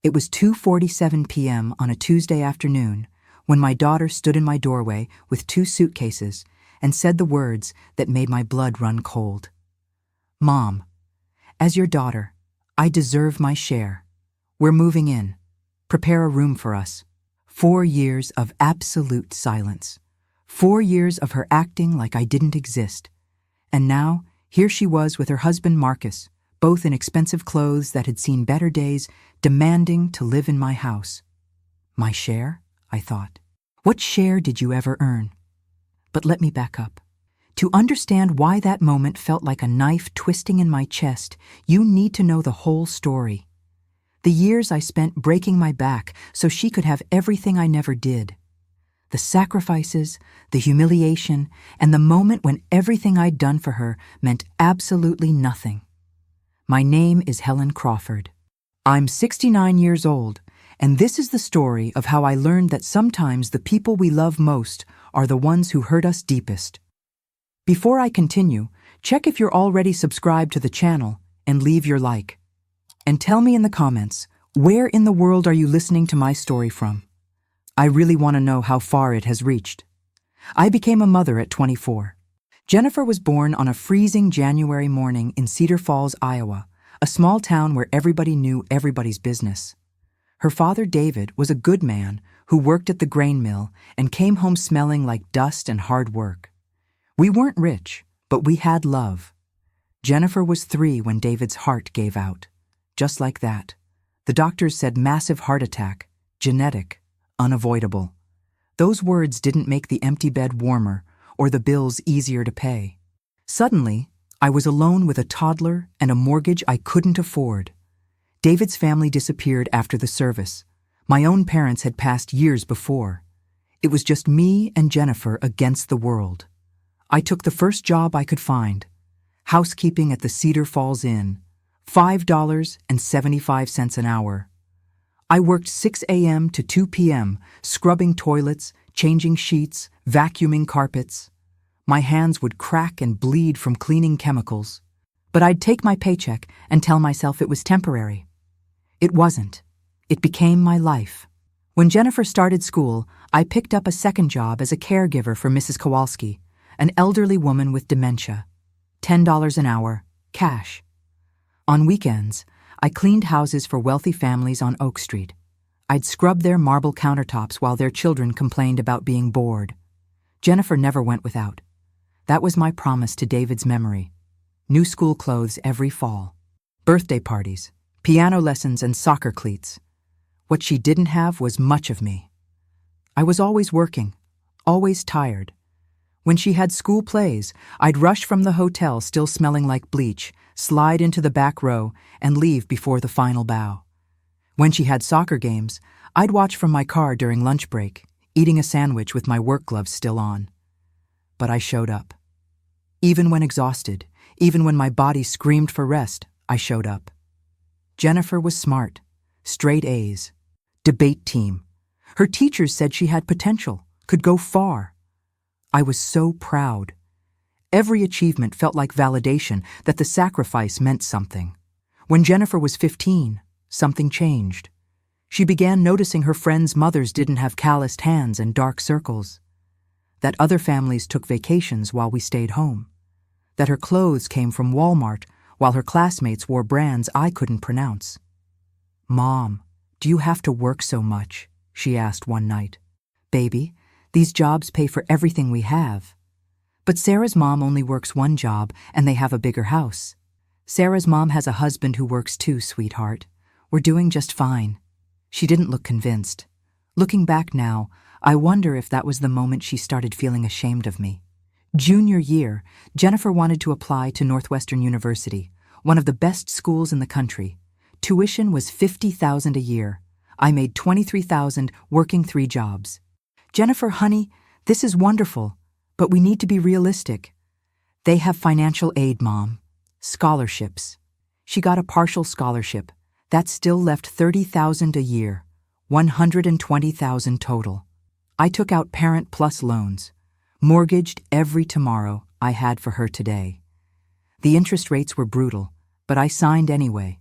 It was 2:47 p.m. on a Tuesday afternoon when my daughter stood in my doorway with 2 suitcases and said the words that made my blood run cold. "Mom, as your daughter, I deserve my share. We're moving in. Prepare a room for us." 4 years of absolute silence. 4 years of her acting like I didn't exist. And now, here she was with her husband Marcus, both in expensive clothes that had seen better days, demanding to live in my house. My share? I thought. What share did you ever earn? But let me back up. To understand why that moment felt like a knife twisting in my chest, you need to know the whole story. The years I spent breaking my back so she could have everything I never did. The sacrifices, the humiliation, and the moment when everything I'd done for her meant absolutely nothing. My name is Helen Crawford. I'm 69 years old, and this is the story of how I learned that sometimes the people we love most are the ones who hurt us deepest. Before I continue, check if you're already subscribed to the channel and leave your like. And tell me in the comments, where in the world are you listening to my story from? I really want to know how far it has reached. I became a mother at 24. Jennifer was born on a freezing January morning in Cedar Falls, Iowa, a small town where everybody knew everybody's business. Her father, David, was a good man who worked at the grain mill and came home smelling like dust and hard work. We weren't rich, but we had love. Jennifer was 3 when David's heart gave out. Just like that. The doctors said massive heart attack, genetic, unavoidable. Those words didn't make the empty bed warmer or the bills easier to pay. Suddenly, I was alone with a toddler and a mortgage I couldn't afford. David's family disappeared after the service. My own parents had passed years before. It was just me and Jennifer against the world. I took the first job I could find, housekeeping at the Cedar Falls Inn, $5.75 an hour. I worked 6 a.m. to 2 p.m., scrubbing toilets, changing sheets, vacuuming carpets. My hands would crack and bleed from cleaning chemicals, but I'd take my paycheck and tell myself it was temporary. It wasn't. It became my life. When Jennifer started school, I picked up a second job as a caregiver for Mrs. Kowalski, an elderly woman with dementia. $10 an hour, cash. On weekends, I cleaned houses for wealthy families on Oak Street. I'd scrub their marble countertops while their children complained about being bored. Jennifer never went without. That was my promise to David's memory. New school clothes every fall. Birthday parties, piano lessons, and soccer cleats. What she didn't have was much of me. I was always working, always tired. When she had school plays, I'd rush from the hotel still smelling like bleach, slide into the back row, and leave before the final bow. When she had soccer games, I'd watch from my car during lunch break, eating a sandwich with my work gloves still on. But I showed up. Even when exhausted, even when my body screamed for rest, I showed up. Jennifer was smart, straight A's, debate team. Her teachers said she had potential, could go far. I was so proud. Every achievement felt like validation that the sacrifice meant something. When Jennifer was 15, something changed. She began noticing her friends' mothers didn't have calloused hands and dark circles. That other families took vacations while we stayed home. That her clothes came from Walmart while her classmates wore brands I couldn't pronounce. "Mom, do you have to work so much?" she asked one night. "Baby, these jobs pay for everything we have." But Sarah's mom only works one job and they have a bigger house. Sarah's mom has a husband who works too, sweetheart. We're doing just fine. She didn't look convinced. Looking back now, I wonder if that was the moment she started feeling ashamed of me. Junior year, Jennifer wanted to apply to Northwestern University, one of the best schools in the country. Tuition was $50,000 a year. I made $23,000 working 3 jobs. "Jennifer, honey, this is wonderful, but we need to be realistic. They have financial aid, Mom. Scholarships." She got a partial scholarship. That still left $30,000 a year, $120,000 total. I took out Parent Plus loans, mortgaged every tomorrow I had for her today. The interest rates were brutal, but I signed anyway.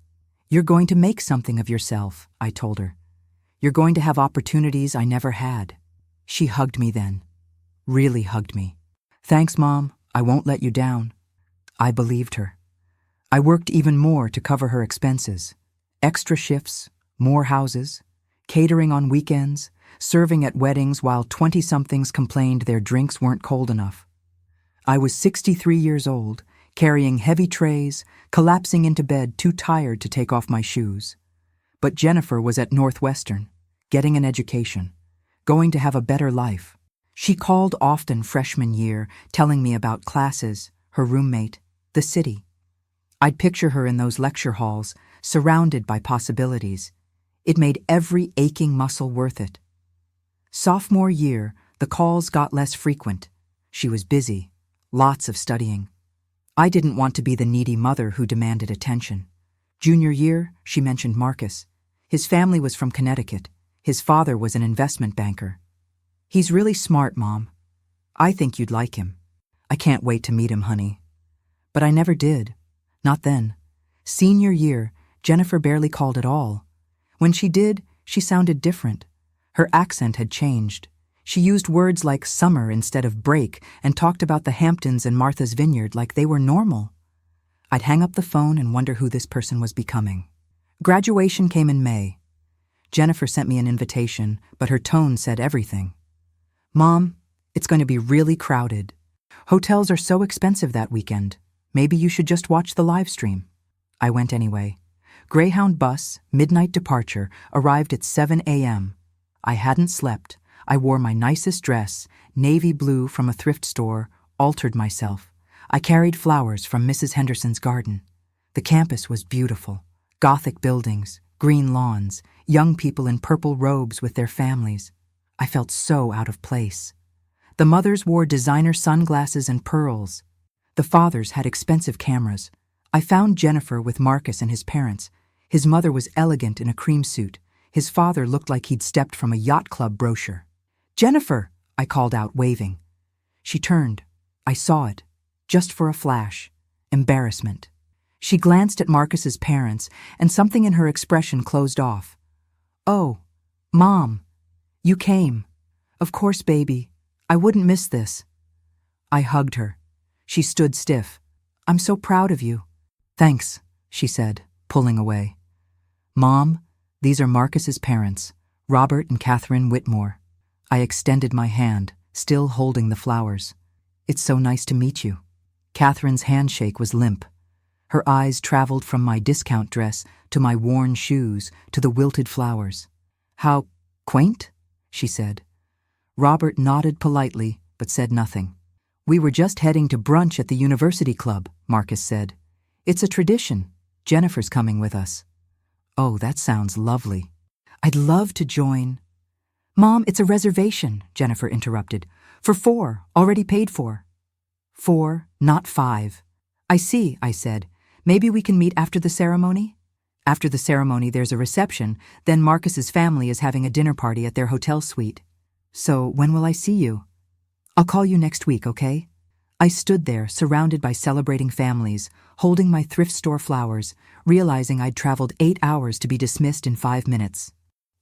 "You're going to make something of yourself," I told her. "You're going to have opportunities I never had." She hugged me then. Really hugged me. "Thanks, Mom. I won't let you down." I believed her. I worked even more to cover her expenses. Extra shifts, more houses, catering on weekends, serving at weddings while 20-somethings complained their drinks weren't cold enough. I was 63 years old, carrying heavy trays, collapsing into bed too tired to take off my shoes. But Jennifer was at Northwestern, getting an education, going to have a better life. She called often freshman year, telling me about classes, her roommate, the city. I'd picture her in those lecture halls, surrounded by possibilities. It made every aching muscle worth it. Sophomore year, the calls got less frequent. She was busy, lots of studying. I didn't want to be the needy mother who demanded attention. Junior year, she mentioned Marcus. His family was from Connecticut. His father was an investment banker. "He's really smart, Mom. I think you'd like him." "I can't wait to meet him, honey." But I never did. Not then. Senior year, Jennifer barely called at all. When she did, she sounded different. Her accent had changed. She used words like summer instead of break and talked about the Hamptons and Martha's Vineyard like they were normal. I'd hang up the phone and wonder who this person was becoming. Graduation came in May. Jennifer sent me an invitation, but her tone said everything. "Mom, it's going to be really crowded. Hotels are so expensive that weekend. Maybe you should just watch the live stream." I went anyway. Greyhound bus, midnight departure, arrived at 7 a.m. I hadn't slept. I wore my nicest dress, navy blue from a thrift store, altered myself. I carried flowers from Mrs. Henderson's garden. The campus was beautiful. Gothic buildings, green lawns, young people in purple robes with their families. I felt so out of place. The mothers wore designer sunglasses and pearls. The fathers had expensive cameras. I found Jennifer with Marcus and his parents. His mother was elegant in a cream suit. His father looked like he'd stepped from a yacht club brochure. "Jennifer!" I called out, waving. She turned. I saw it, just for a flash. Embarrassment. She glanced at Marcus's parents, and something in her expression closed off. "Oh, Mom, you came. Of course, baby. I wouldn't miss this." I hugged her. She stood stiff. "I'm so proud of you." "Thanks," she said, pulling away. "Mom, these are Marcus's parents, Robert and Catherine Whitmore." I extended my hand, still holding the flowers. "It's so nice to meet you." Catherine's handshake was limp. Her eyes traveled from my discount dress to my worn shoes to the wilted flowers. "How quaint," she said. Robert nodded politely, but said nothing. "We were just heading to brunch at the University Club," Marcus said. "It's a tradition. Jennifer's coming with us." "Oh, that sounds lovely. I'd love to join." "Mom, it's a reservation," Jennifer interrupted. "For 4, already paid for." 4, not 5. "I see," I said. "Maybe we can meet after the ceremony?" "After the ceremony, there's a reception. Then Marcus's family is having a dinner party at their hotel suite." "So when will I see you?" "I'll call you next week, okay?" I stood there, surrounded by celebrating families, holding my thrift store flowers, realizing I'd traveled 8 hours to be dismissed in 5 minutes.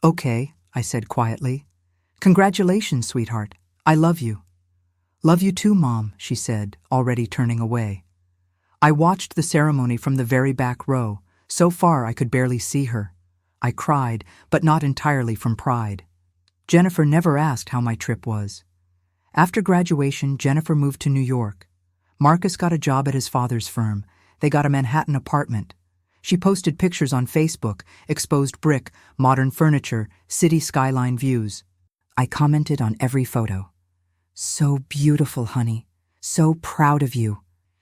"Okay," I said quietly. "Congratulations, sweetheart. I love you." "Love you too, Mom," she said, already turning away. I watched the ceremony from the very back row. So far I could barely see her. I cried, but not entirely from pride. Jennifer never asked how my trip was. After graduation, Jennifer moved to New York. Marcus got a job at his father's firm. They got a Manhattan apartment. She posted pictures on Facebook, exposed brick, modern furniture, city skyline views. I commented on every photo. "So beautiful, honey. So proud of you."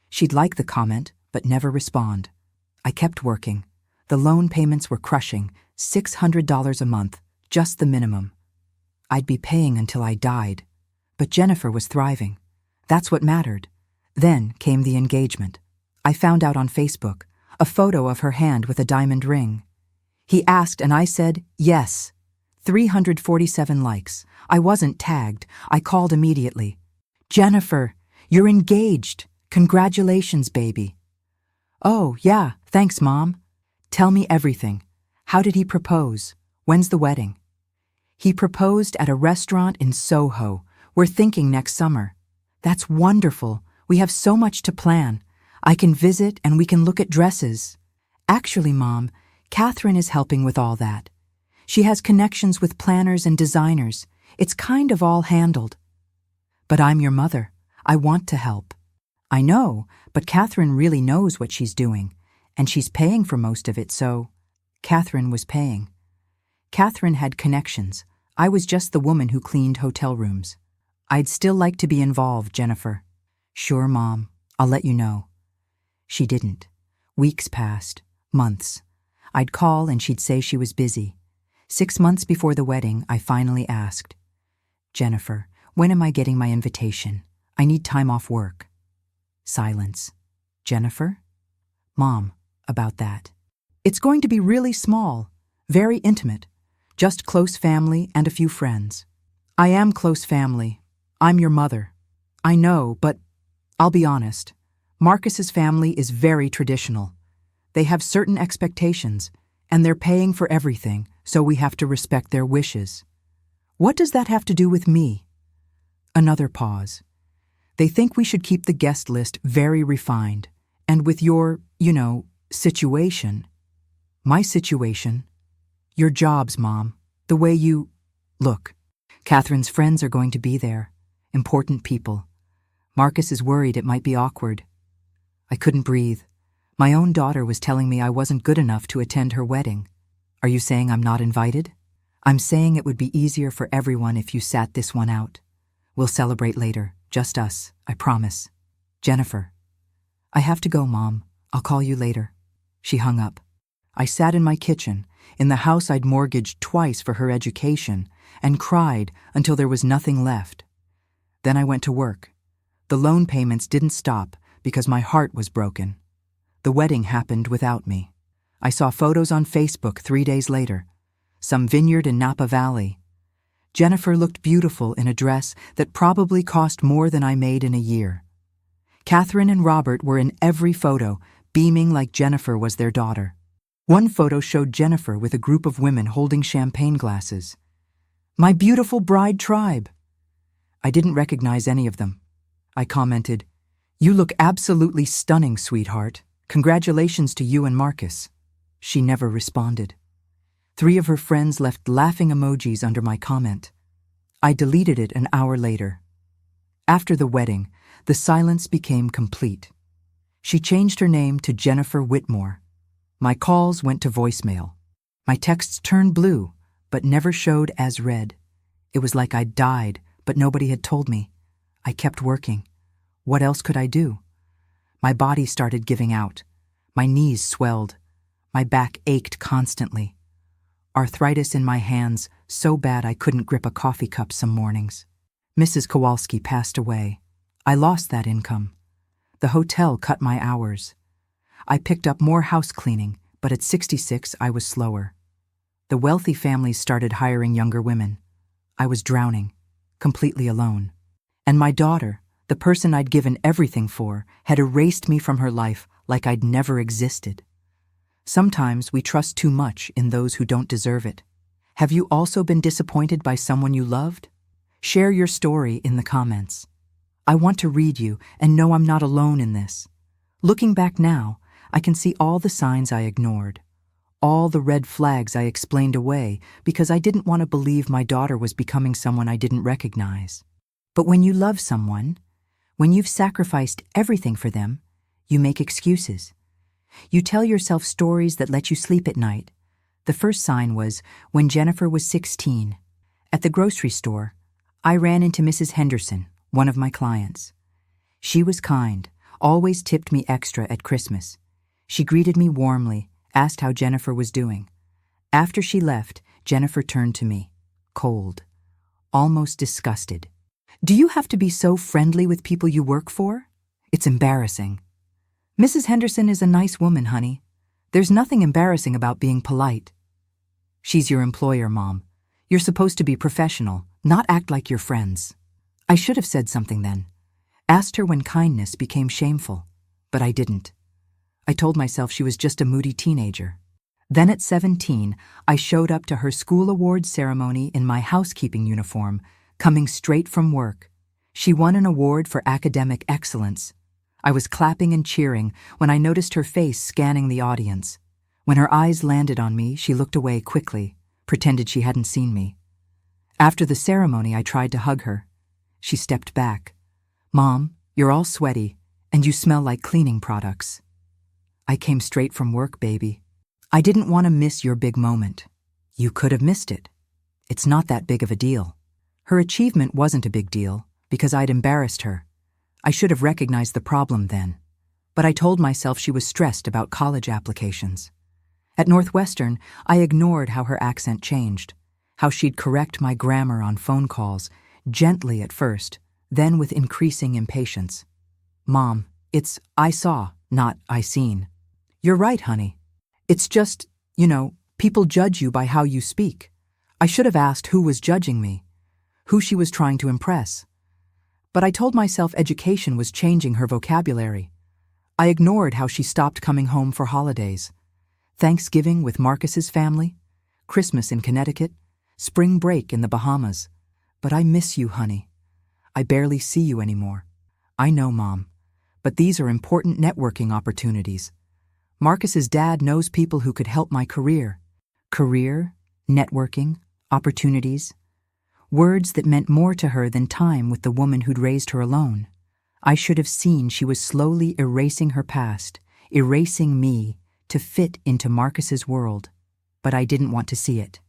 She'd like the comment, but never respond. I kept working. The loan payments were crushing, $600 a month, just the minimum. I'd be paying until I died. But Jennifer was thriving. That's what mattered. Then came the engagement. I found out on Facebook, a photo of her hand with a diamond ring. He asked and I said, yes. 347 likes. I wasn't tagged. I called immediately. "Jennifer, you're engaged. Congratulations, baby." "Oh, yeah, thanks, Mom." Tell me everything. How did he propose? When's the wedding? He proposed at a restaurant in Soho. We're thinking next summer. That's wonderful. We have so much to plan. I can visit and we can look at dresses. Actually, Mom, Catherine is helping with all that. She has connections with planners and designers. It's kind of all handled. But I'm your mother. I want to help. I know, but Catherine really knows what she's doing, and she's paying for most of it, so Catherine was paying. Catherine had connections. I was just the woman who cleaned hotel rooms. I'd still like to be involved, Jennifer. Sure, Mom. I'll let you know. She didn't. Weeks passed. Months. I'd call and she'd say she was busy. 6 months before the wedding, I finally asked, Jennifer, when am I getting my invitation? I need time off work. Silence. Jennifer? Mom, about that. It's going to be really small, very intimate, just close family and a few friends. I am close family. I'm your mother. I know, but I'll be honest. Marcus's family is very traditional. They have certain expectations, and they're paying for everything, so we have to respect their wishes. What does that have to do with me? Another pause. They think we should keep the guest list very refined, and with your, situation. My situation? Your jobs, Mom. The way you... Look, Catherine's friends are going to be there. Important people. Marcus is worried it might be awkward. I couldn't breathe. My own daughter was telling me I wasn't good enough to attend her wedding. Are you saying I'm not invited? I'm saying it would be easier for everyone if you sat this one out. We'll celebrate later. Just us, I promise. Jennifer. I have to go, Mom. I'll call you later. She hung up. I sat in my kitchen, in the house I'd mortgaged twice for her education, and cried until there was nothing left. Then I went to work. The loan payments didn't stop because my heart was broken. The wedding happened without me. I saw photos on Facebook 3 days later. Some vineyard in Napa Valley. Jennifer looked beautiful in a dress that probably cost more than I made in a year. Catherine and Robert were in every photo, beaming like Jennifer was their daughter. One photo showed Jennifer with a group of women holding champagne glasses. My beautiful bride tribe. I didn't recognize any of them. I commented, You look absolutely stunning, sweetheart. Congratulations to you and Marcus. She never responded. 3 of her friends left laughing emojis under my comment. I deleted it an hour later. After the wedding, the silence became complete. She changed her name to Jennifer Whitmore. My calls went to voicemail. My texts turned blue, but never showed as red. It was like I'd died, but nobody had told me. I kept working. What else could I do? My body started giving out. My knees swelled. My back ached constantly. Arthritis in my hands, so bad I couldn't grip a coffee cup some mornings. Mrs. Kowalski passed away. I lost that income. The hotel cut my hours. I picked up more house cleaning, but at 66 I was slower. The wealthy families started hiring younger women. I was drowning, completely alone. And my daughter, the person I'd given everything for, had erased me from her life like I'd never existed. Sometimes we trust too much in those who don't deserve it. Have you also been disappointed by someone you loved? Share your story in the comments. I want to read you and know I'm not alone in this. Looking back now, I can see all the signs I ignored, all the red flags I explained away because I didn't want to believe my daughter was becoming someone I didn't recognize. But when you love someone, when you've sacrificed everything for them, you make excuses. You tell yourself stories that let you sleep at night. The first sign was when Jennifer was 16. At the grocery store, I ran into Mrs. Henderson, one of my clients. She was kind, always tipped me extra at Christmas. She greeted me warmly, asked how Jennifer was doing. After she left, Jennifer turned to me, cold, almost disgusted. Do you have to be so friendly with people you work for? It's embarrassing. Mrs. Henderson is a nice woman, honey. There's nothing embarrassing about being polite. She's your employer, Mom. You're supposed to be professional, not act like your friends. I should have said something then. Asked her when kindness became shameful, but I didn't. I told myself she was just a moody teenager. Then at 17, I showed up to her school awards ceremony in my housekeeping uniform, coming straight from work. She won an award for academic excellence. I was clapping and cheering when I noticed her face scanning the audience. When her eyes landed on me, she looked away quickly, pretended she hadn't seen me. After the ceremony, I tried to hug her. She stepped back. "Mom, you're all sweaty, and you smell like cleaning products." "I came straight from work, baby. I didn't want to miss your big moment." "You could have missed it. It's not that big of a deal." Her achievement wasn't a big deal, because I'd embarrassed her. I should have recognized the problem then. But I told myself she was stressed about college applications. At Northwestern, I ignored how her accent changed, how she'd correct my grammar on phone calls, gently at first, then with increasing impatience. "Mom, it's I saw, not I seen." "You're right, honey. It's just, people judge you by how you speak." I should have asked who was judging me, who she was trying to impress. But I told myself education was changing her vocabulary. I ignored how she stopped coming home for holidays. Thanksgiving with Marcus's family, Christmas in Connecticut, spring break in the Bahamas. "But I miss you, honey. I barely see you anymore." "I know, Mom, but these are important networking opportunities. Marcus's dad knows people who could help my career." Career, networking, opportunities. Words that meant more to her than time with the woman who'd raised her alone. I should have seen she was slowly erasing her past, erasing me, to fit into Marcus's world. But I didn't want to see it,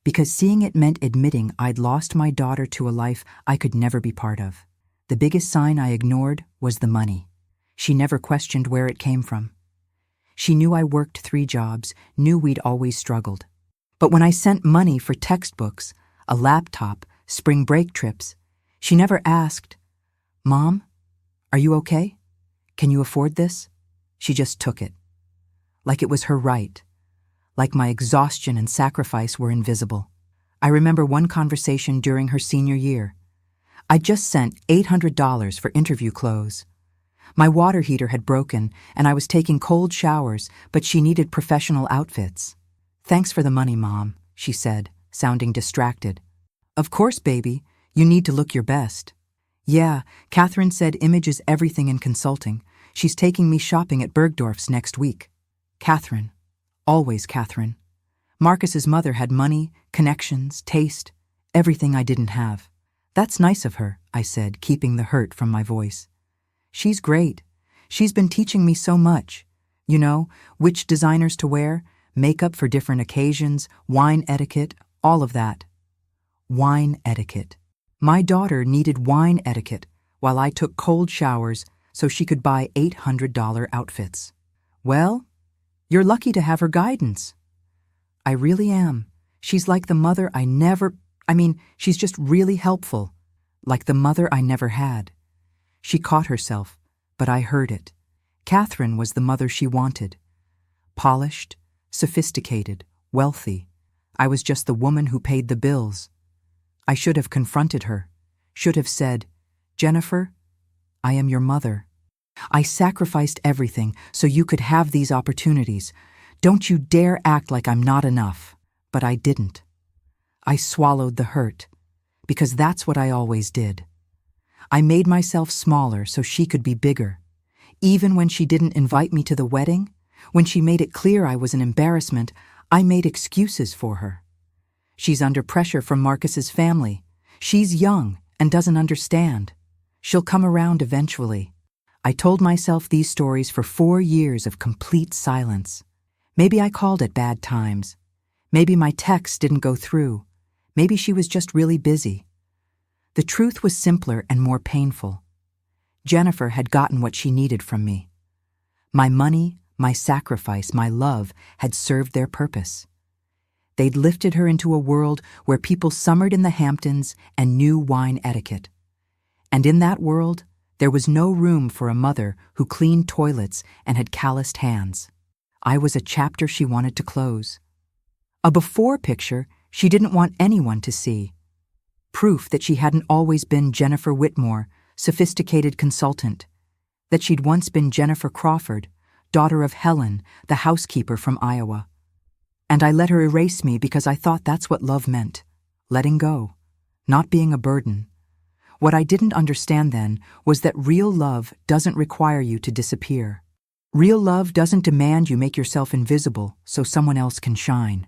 because seeing it meant admitting I'd lost my daughter to a life I could never be part of. The biggest sign I ignored was the money. She never questioned where it came from. She knew I worked 3 jobs, knew we'd always struggled. But when I sent money for textbooks, a laptop, spring break trips, she never asked, "Mom, are you okay? Can you afford this?" She just took it. Like it was her right. Like my exhaustion and sacrifice were invisible. I remember one conversation during her senior year. I'd just sent $800 for interview clothes. My water heater had broken, and I was taking cold showers, but she needed professional outfits. "Thanks for the money, Mom," she said, sounding distracted. "Of course, baby. You need to look your best." "Yeah, Catherine said image is everything in consulting. She's taking me shopping at Bergdorf's next week." Catherine. Always Catherine. Marcus's mother had money, connections, taste, everything I didn't have. "That's nice of her," I said, keeping the hurt from my voice. "She's great. She's been teaching me so much. Which designers to wear, makeup for different occasions, wine etiquette, all of that." Wine etiquette. My daughter needed wine etiquette while I took cold showers so she could buy $800 outfits. "Well, you're lucky to have her guidance." "I really am. She's like the mother she's just really helpful. Like the mother I never had." She caught herself, but I heard it. Catherine was the mother she wanted. Polished, sophisticated, wealthy. I was just the woman who paid the bills. I should have confronted her, should have said, "Jennifer, I am your mother. I sacrificed everything so you could have these opportunities. Don't you dare act like I'm not enough." But I didn't. I swallowed the hurt, because that's what I always did. I made myself smaller so she could be bigger. Even when she didn't invite me to the wedding, when she made it clear I was an embarrassment, I made excuses for her. She's under pressure from Marcus's family. She's young and doesn't understand. She'll come around eventually. I told myself these stories for 4 years of complete silence. Maybe I called at bad times. Maybe my texts didn't go through. Maybe she was just really busy. The truth was simpler and more painful. Jennifer had gotten what she needed from me. My money, my sacrifice, my love had served their purpose. They'd lifted her into a world where people summered in the Hamptons and knew wine etiquette. And in that world, there was no room for a mother who cleaned toilets and had calloused hands. I was a chapter she wanted to close. A before picture she didn't want anyone to see. Proof that she hadn't always been Jennifer Whitmore, sophisticated consultant. That she'd once been Jennifer Crawford, daughter of Helen, the housekeeper from Iowa. And I let her erase me because I thought that's what love meant. Letting go. Not being a burden. What I didn't understand then was that real love doesn't require you to disappear. Real love doesn't demand you make yourself invisible so someone else can shine.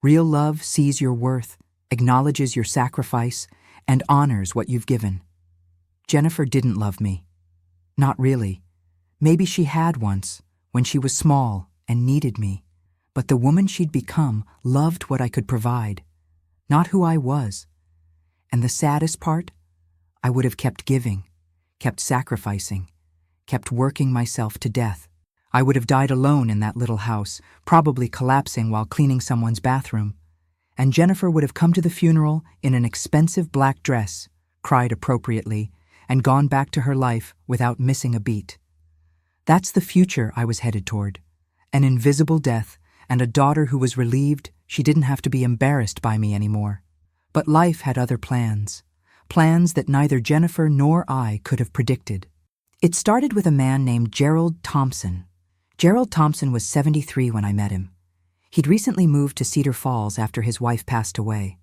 Real love sees your worth, acknowledges your sacrifice, and honors what you've given. Jennifer didn't love me. Not really. Maybe she had once, when she was small and needed me. But the woman she'd become loved what I could provide, not who I was. And the saddest part? I would have kept giving, kept sacrificing, kept working myself to death. I would have died alone in that little house, probably collapsing while cleaning someone's bathroom. And Jennifer would have come to the funeral in an expensive black dress, cried appropriately, and gone back to her life without missing a beat. That's the future I was headed toward. An invisible death and a daughter who was relieved she didn't have to be embarrassed by me anymore. But life had other plans. Plans that neither Jennifer nor I could have predicted. It started with a man named Gerald Thompson. Gerald Thompson was 73 when I met him. He'd recently moved to Cedar Falls after his wife passed away.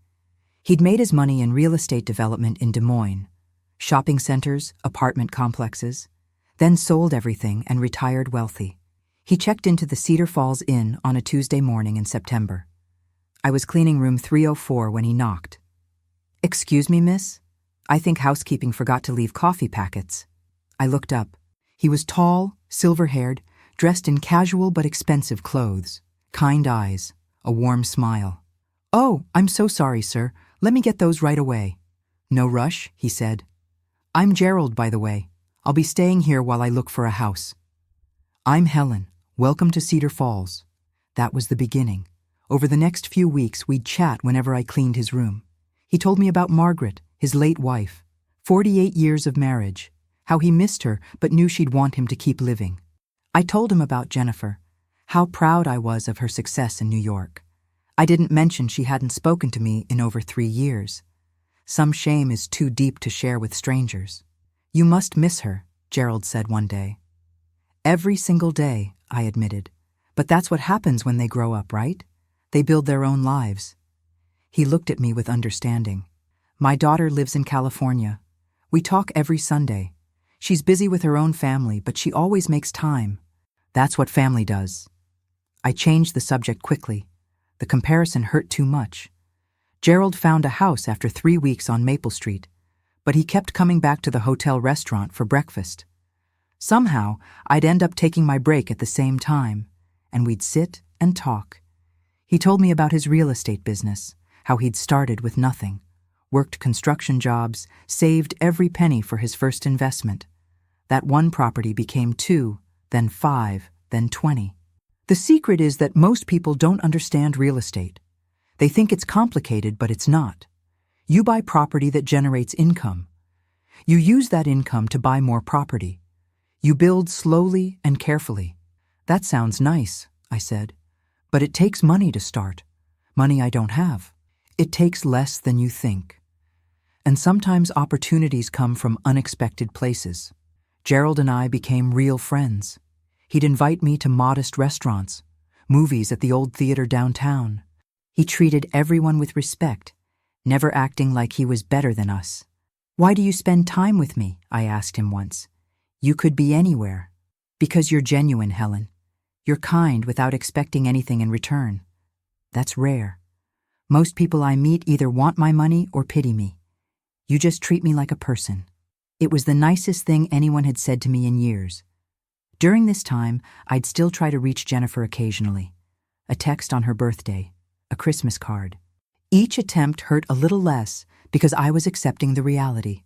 He'd made his money in real estate development in Des Moines, shopping centers, apartment complexes, then sold everything and retired wealthy. He checked into the Cedar Falls Inn on a Tuesday morning in September. I was cleaning room 304 when he knocked. "Excuse me, miss? I think housekeeping forgot to leave coffee packets." I looked up. He was tall, silver-haired, dressed in casual but expensive clothes, kind eyes, a warm smile. "Oh, I'm so sorry, sir. Let me get those right away." "No rush," he said. "I'm Gerald, by the way. I'll be staying here while I look for a house." "I'm Helen. Welcome to Cedar Falls." That was the beginning. Over the next few weeks, we'd chat whenever I cleaned his room. He told me about Margaret, his late wife, 48 years of marriage, how he missed her but knew she'd want him to keep living. I told him about Jennifer, how proud I was of her success in New York. I didn't mention she hadn't spoken to me in over 3 years. Some shame is too deep to share with strangers. "You must miss her," Gerald said one day. "Every single day," I admitted. "But that's what happens when they grow up, right? They build their own lives." He looked at me with understanding. "My daughter lives in California. We talk every Sunday. She's busy with her own family, but she always makes time. That's what family does." I changed the subject quickly. The comparison hurt too much. Gerald found a house after 3 weeks on Maple Street, but he kept coming back to the hotel restaurant for breakfast. Somehow, I'd end up taking my break at the same time, and we'd sit and talk. He told me about his real estate business, how he'd started with nothing, worked construction jobs, saved every penny for his first investment. That one property became 2, then 5, then 20. The secret is that most people don't understand real estate. They think it's complicated, but it's not. You buy property that generates income. You use that income to buy more property. You build slowly and carefully. "That sounds nice," I said. "But it takes money to start. Money I don't have. It takes less than you think. And sometimes opportunities come from unexpected places." Gerald and I became real friends. He'd invite me to modest restaurants, movies at the old theater downtown. He treated everyone with respect, never acting like he was better than us. "Why do you spend time with me?" I asked him once. "You could be anywhere." "Because you're genuine, Helen. You're kind without expecting anything in return. That's rare. Most people I meet either want my money or pity me. You just treat me like a person." It was the nicest thing anyone had said to me in years. During this time, I'd still try to reach Jennifer occasionally. A text on her birthday, a Christmas card. Each attempt hurt a little less because I was accepting the reality.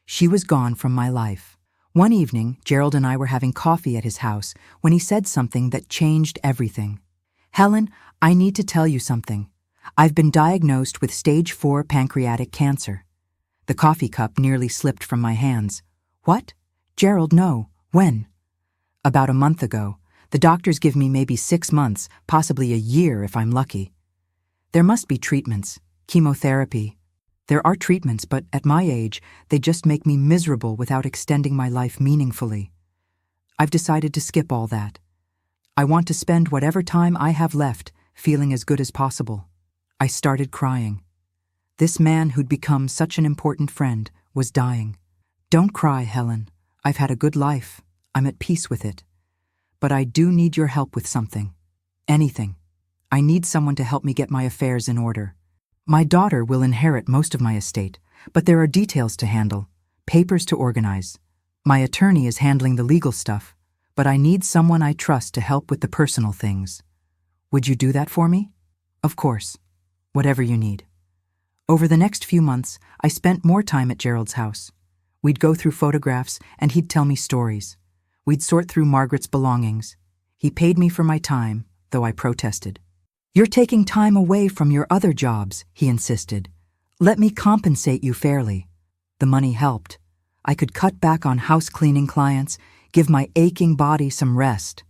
She was gone from my life. One evening, Gerald and I were having coffee at his house when he said something that changed everything. "Helen, I need to tell you something. I've been diagnosed with stage 4 pancreatic cancer." The coffee cup nearly slipped from my hands. "What?" "Gerald, no. When?" "About a month ago. The doctors give me maybe 6 months, possibly a year if I'm lucky. There must be treatments, chemotherapy. There are treatments, but at my age, they just make me miserable without extending my life meaningfully. I've decided to skip all that. I want to spend whatever time I have left feeling as good as possible. I started crying. This man who'd become such an important friend was dying. Don't cry, Helen. I've had a good life. I'm at peace with it. But I do need your help with something. Anything. I need someone to help me get my affairs in order. My daughter will inherit most of my estate, but there are details to handle, papers to organize. My attorney is handling the legal stuff, but I need someone I trust to help with the personal things. Would you do that for me? Of course. Whatever you need. Over the next few months, I spent more time at Gerald's house. We'd go through photographs and he'd tell me stories. We'd sort through Margaret's belongings. He paid me for my time, though I protested. You're taking time away from your other jobs, he insisted. Let me compensate you fairly. The money helped. I could cut back on house cleaning clients, give my aching body some rest.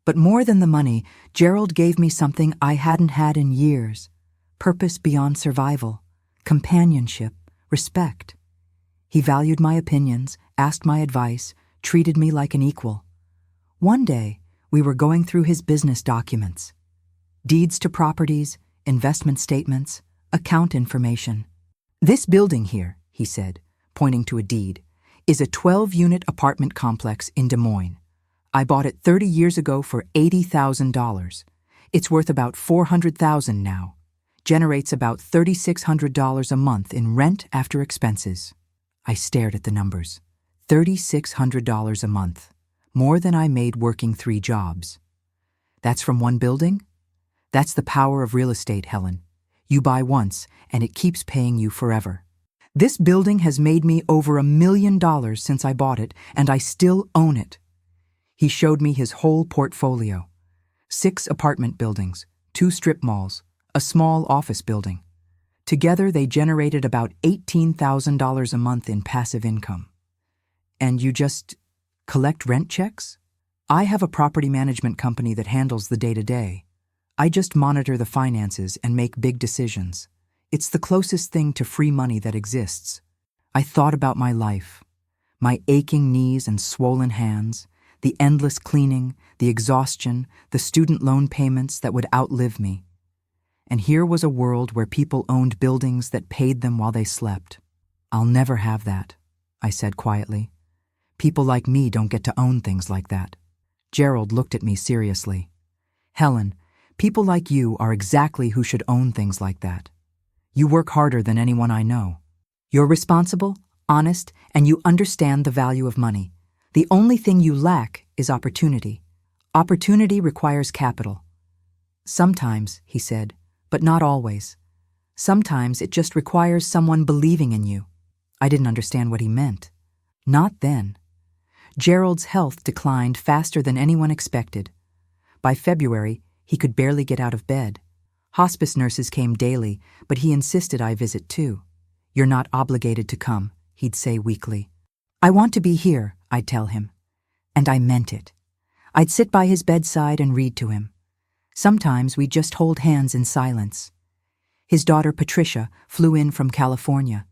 But more than the money, Gerald gave me something I hadn't had in years. Purpose beyond survival, companionship, respect. He valued my opinions, asked my advice, treated me like an equal. One day, we were going through his business documents. Deeds to properties, investment statements, account information. This building here, he said, pointing to a deed, is a 12-unit apartment complex in Des Moines. I bought it 30 years ago for $80,000. It's worth about $400,000 now. Generates about $3,600 a month in rent after expenses. I stared at the numbers. $3,600 a month. More than I made working 3 jobs. That's from one building? That's the power of real estate, Helen. You buy once, and it keeps paying you forever. This building has made me over $1 million since I bought it, and I still own it. He showed me his whole portfolio. 6 apartment buildings, 2 strip malls, a small office building. Together, they generated about $18,000 a month in passive income. And you just collect rent checks? I have a property management company that handles the day-to-day. I just monitor the finances and make big decisions. It's the closest thing to free money that exists. I thought about my life, my aching knees and swollen hands, the endless cleaning, the exhaustion, the student loan payments that would outlive me. And here was a world where people owned buildings that paid them while they slept. I'll never have that, I said quietly. People like me don't get to own things like that. Gerald looked at me seriously. Helen, people like you are exactly who should own things like that. You work harder than anyone I know. You're responsible, honest, and you understand the value of money. The only thing you lack is opportunity. Opportunity requires capital. Sometimes, he said, but not always. Sometimes it just requires someone believing in you. I didn't understand what he meant. Not then. Gerald's health declined faster than anyone expected. By February, he could barely get out of bed. Hospice nurses came daily, but he insisted I visit too. You're not obligated to come, he'd say weakly. I want to be here, I'd tell him. And I meant it. I'd sit by his bedside and read to him. Sometimes we'd just hold hands in silence. His daughter Patricia flew in from California.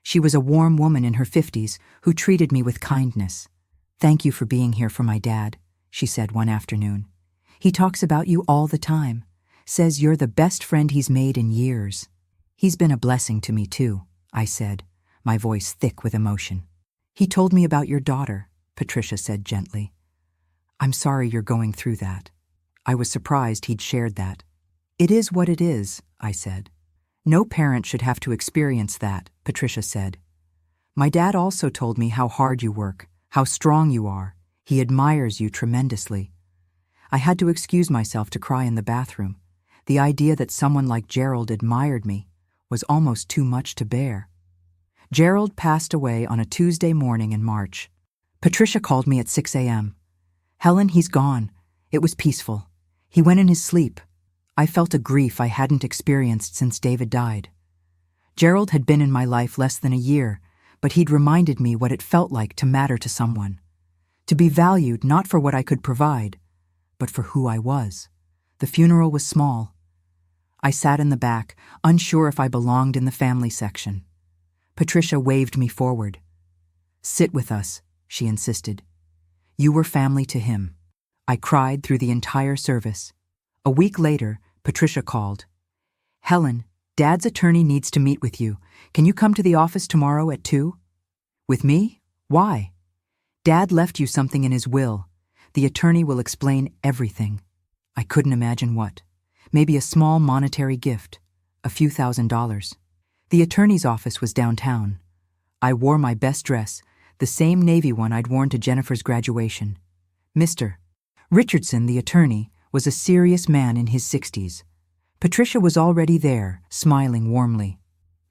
She was a warm woman in her 50s who treated me with kindness. Thank you for being here for my dad, she said one afternoon. He talks about you all the time. Says you're the best friend he's made in years. He's been a blessing to me too, I said, my voice thick with emotion. He told me about your daughter, Patricia said gently. I'm sorry you're going through that. I was surprised he'd shared that. It is what it is, I said. No parent should have to experience that, Patricia said. My dad also told me how hard you work, how strong you are. He admires you tremendously. I had to excuse myself to cry in the bathroom. The idea that someone like Gerald admired me was almost too much to bear. Gerald passed away on a Tuesday morning in March. Patricia called me at 6 a.m. Helen, he's gone. It was peaceful. He went in his sleep. I felt a grief I hadn't experienced since David died. Gerald had been in my life less than a year, but he'd reminded me what it felt like to matter to someone. To be valued not for what I could provide, but for who I was. The funeral was small. I sat in the back, unsure if I belonged in the family section. Patricia waved me forward. Sit with us, she insisted. You were family to him. I cried through the entire service. A week later, Patricia called. Helen, Dad's attorney needs to meet with you. Can you come to the office tomorrow at 2? With me? Why? Dad left you something in his will. The attorney will explain everything. I couldn't imagine what. Maybe a small monetary gift. A few $1,000s. The attorney's office was downtown. I wore my best dress, the same navy one I'd worn to Jennifer's graduation. Mr. Richardson, the attorney, was a serious man in his 60s. Patricia was already there, smiling warmly.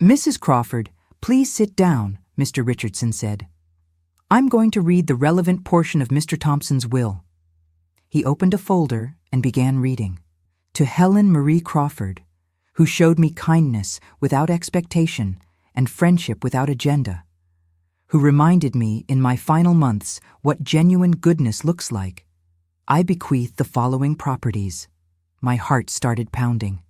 Mrs. Crawford, please sit down, Mr. Richardson said. I'm going to read the relevant portion of Mr. Thompson's will. He opened a folder and began reading. To Helen Marie Crawford, who showed me kindness without expectation and friendship without agenda, who reminded me in my final months what genuine goodness looks like, I bequeath the following properties. My heart started pounding.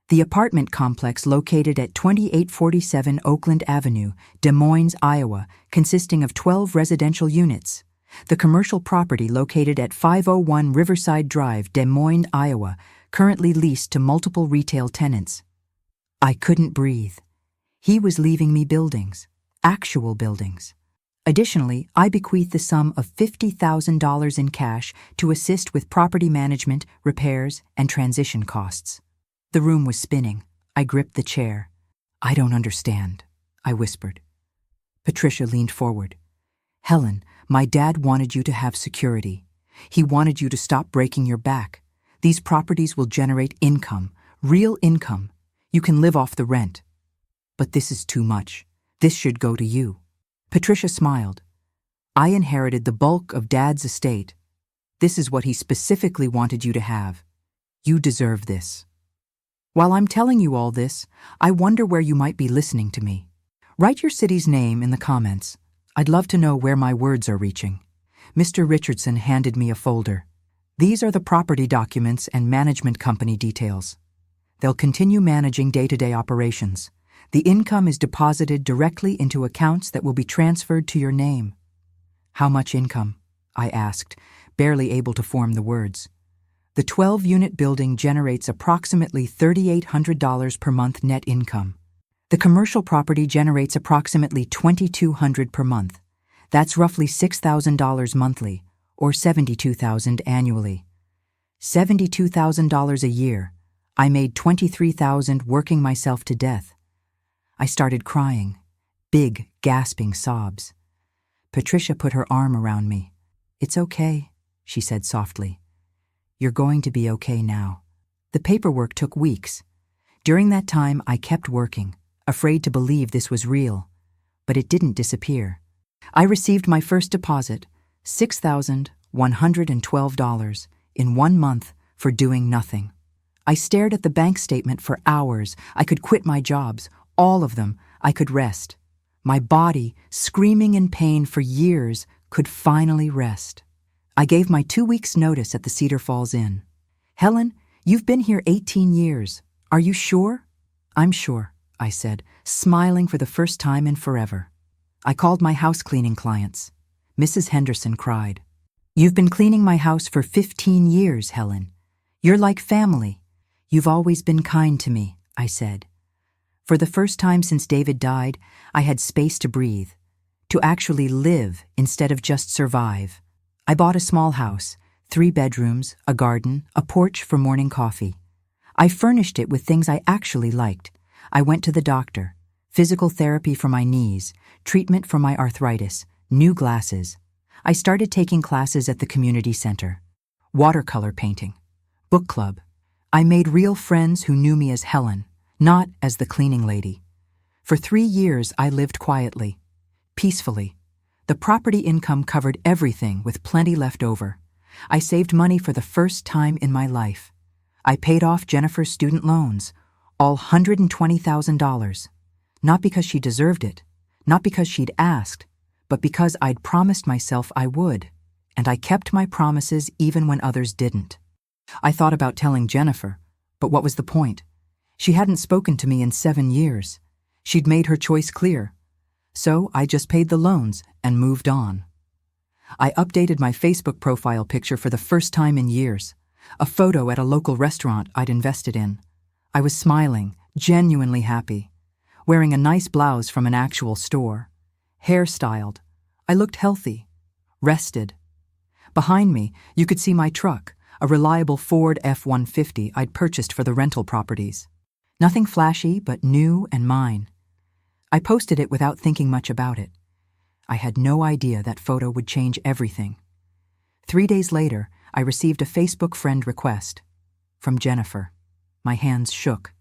The apartment complex located at 2847 Oakland Avenue, Des Moines, Iowa, consisting of 12 residential units. The commercial property located at 501 Riverside Drive, Des Moines, Iowa, currently leased to multiple retail tenants. I couldn't breathe. He was leaving me buildings, actual buildings. Additionally, I bequeath the sum of $50,000 in cash to assist with property management, repairs, and transition costs. The room was spinning. I gripped the chair. I don't understand, I whispered. Patricia leaned forward. Helen, my dad wanted you to have security. He wanted you to stop breaking your back. These properties will generate income, real income. You can live off the rent. But this is too much. This should go to you. Patricia smiled. I inherited the bulk of Dad's estate. This is what he specifically wanted you to have. You deserve this. While I'm telling you all this, I wonder where you might be listening to me. Write your city's name in the comments. I'd love to know where my words are reaching. Mr. Richardson handed me a folder. These are the property documents and management company details. They'll continue managing day-to-day operations. The income is deposited directly into accounts that will be transferred to your name. How much income? I asked, barely able to form the words. The 12-unit building generates approximately $3,800 per month net income. The commercial property generates approximately $2,200 per month. That's roughly $6,000 monthly, or $72,000 annually. $72,000 a year. I made $23,000 working myself to death. I started crying, big, gasping sobs. Patricia put her arm around me. It's okay, she said softly. You're going to be okay now. The paperwork took weeks. During that time, I kept working, afraid to believe this was real. But it didn't disappear. I received my first deposit, $6,112, in 1 month for doing nothing. I stared at the bank statement for hours. I could quit my jobs, all of them. I could rest. My body, screaming in pain for years, could finally rest. I gave my 2 weeks' notice at the Cedar Falls Inn. Helen, you've been here 18 years. Are you sure? I'm sure, I said, smiling for the first time in forever. I called my house cleaning clients. Mrs. Henderson cried. You've been cleaning my house for 15 years, Helen. You're like family. You've always been kind to me, I said. For the first time since David died, I had space to breathe, to actually live instead of just survive. I bought a small house, 3 bedrooms, a garden, a porch for morning coffee. I furnished it with things I actually liked. I went to the doctor, physical therapy for my knees, treatment for my arthritis, new glasses. I started taking classes at the community center, watercolor painting, book club. I made real friends who knew me as Helen, not as the cleaning lady. For 3 years, I lived quietly, peacefully. The property income covered everything with plenty left over. I saved money for the first time in my life. I paid off Jennifer's student loans, all $120,000. Not because she deserved it, not because she'd asked, but because I'd promised myself I would, and I kept my promises even when others didn't. I thought about telling Jennifer, but what was the point? She hadn't spoken to me in 7 years. She'd made her choice clear. So I just paid the loans and moved on. I updated my Facebook profile picture for the first time in years. A photo at a local restaurant I'd invested in. I was smiling, genuinely happy, wearing a nice blouse from an actual store. Hairstyled. I looked healthy. Rested. Behind me, you could see my truck, a reliable Ford F-150 I'd purchased for the rental properties. Nothing flashy, but new and mine. I posted it without thinking much about it. I had no idea that photo would change everything. 3 days later, I received a Facebook friend request. From Jennifer. My hands shook.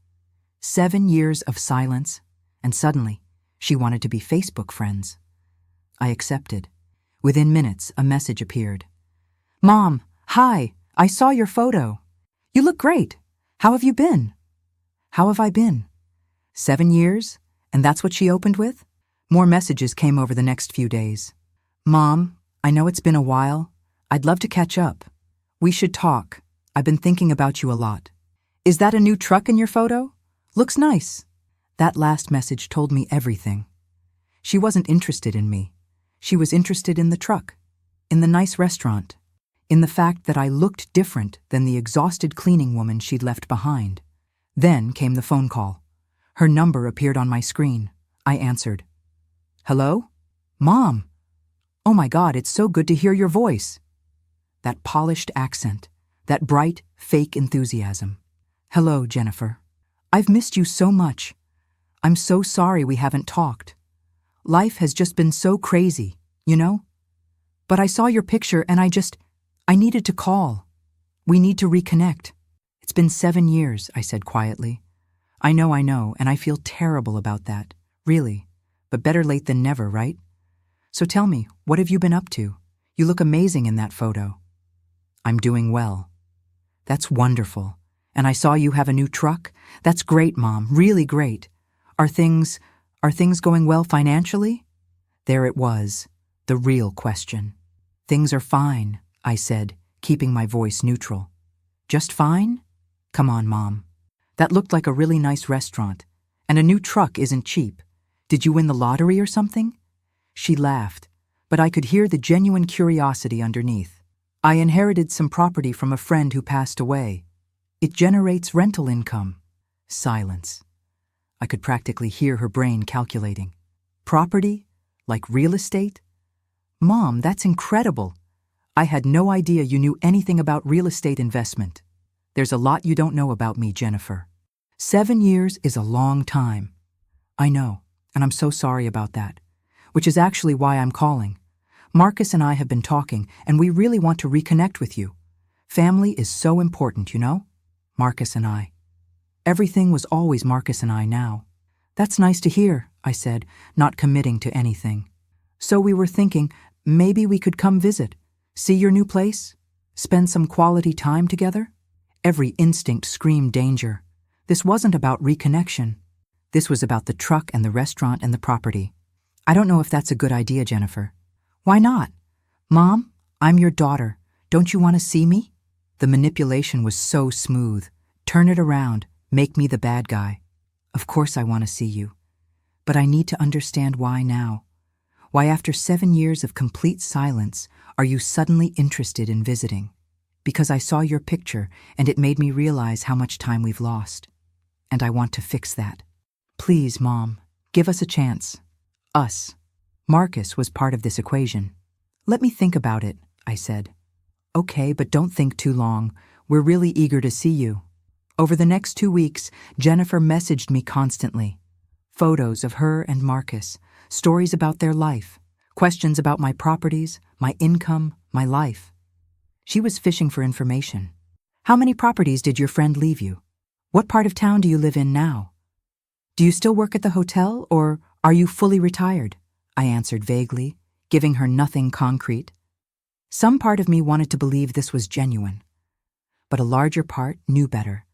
7 years of silence, and suddenly, she wanted to be Facebook friends. I accepted. Within minutes, a message appeared. "Mom, hi, I saw your photo. You look great. How have you been?" How have I been? 7 years? And that's what she opened with? More messages came over the next few days. "Mom, I know it's been a while. I'd love to catch up. We should talk. I've been thinking about you a lot. Is that a new truck in your photo? Looks nice." That last message told me everything. She wasn't interested in me. She was interested in the truck, in the nice restaurant, in the fact that I looked different than the exhausted cleaning woman she'd left behind. Then came the phone call. Her number appeared on my screen. I answered. "Hello? Mom. Oh my God, it's so good to hear your voice." That polished accent, that bright, fake enthusiasm. "Hello, Jennifer. I've missed you so much. I'm so sorry we haven't talked. Life has just been so crazy, you know? But I saw your picture and I needed to call. We need to reconnect. It's been 7 years," I said quietly. I know, and I feel terrible about that, really. But better late than never, right? So tell me, what have you been up to? You look amazing in that photo." "I'm doing well." "That's wonderful. And I saw you have a new truck? That's great, Mom, really great. Are things going well financially?" There it was, the real question. "Things are fine," I said, keeping my voice neutral. "Just fine? Come on, Mom. That looked like a really nice restaurant, and a new truck isn't cheap. Did you win the lottery or something?" She laughed, but I could hear the genuine curiosity underneath. "I inherited some property from a friend who passed away. It generates rental income." Silence. I could practically hear her brain calculating. "Property? Like real estate? Mom, that's incredible. I had no idea you knew anything about real estate investment. There's a lot you don't know about me, Jennifer. 7 years is a long time." "I know, and I'm so sorry about that, which is actually why I'm calling. Marcus and I have been talking, and we really want to reconnect with you. Family is so important, you know? Marcus and I. Everything was always Marcus and I now." "That's nice to hear," I said, not committing to anything. "So we were thinking maybe we could come visit, see your new place, spend some quality time together?" Every instinct screamed danger. This wasn't about reconnection. This was about the truck and the restaurant and the property. "I don't know if that's a good idea, Jennifer." "Why not?" "Mom, I'm your daughter. Don't you want to see me?" The manipulation was so smooth. Turn it around, make me the bad guy. "Of course I want to see you. But I need to understand why now. Why after 7 years of complete silence are you suddenly interested in visiting? Because I saw your picture and it made me realize how much time we've lost. And I want to fix that. Please, Mom, give us a chance. Us. Marcus was part of this equation." "Let me think about it," I said. "Okay, but don't think too long. We're really eager to see you." Over the next 2 weeks, Jennifer messaged me constantly. Photos of her and Marcus, stories about their life, questions about my properties, my income, my life. She was fishing for information. "How many properties did your friend leave you? What part of town do you live in now? Do you still work at the hotel, or are you fully retired?" I answered vaguely, giving her nothing concrete. Some part of me wanted to believe this was genuine, but a larger part knew better.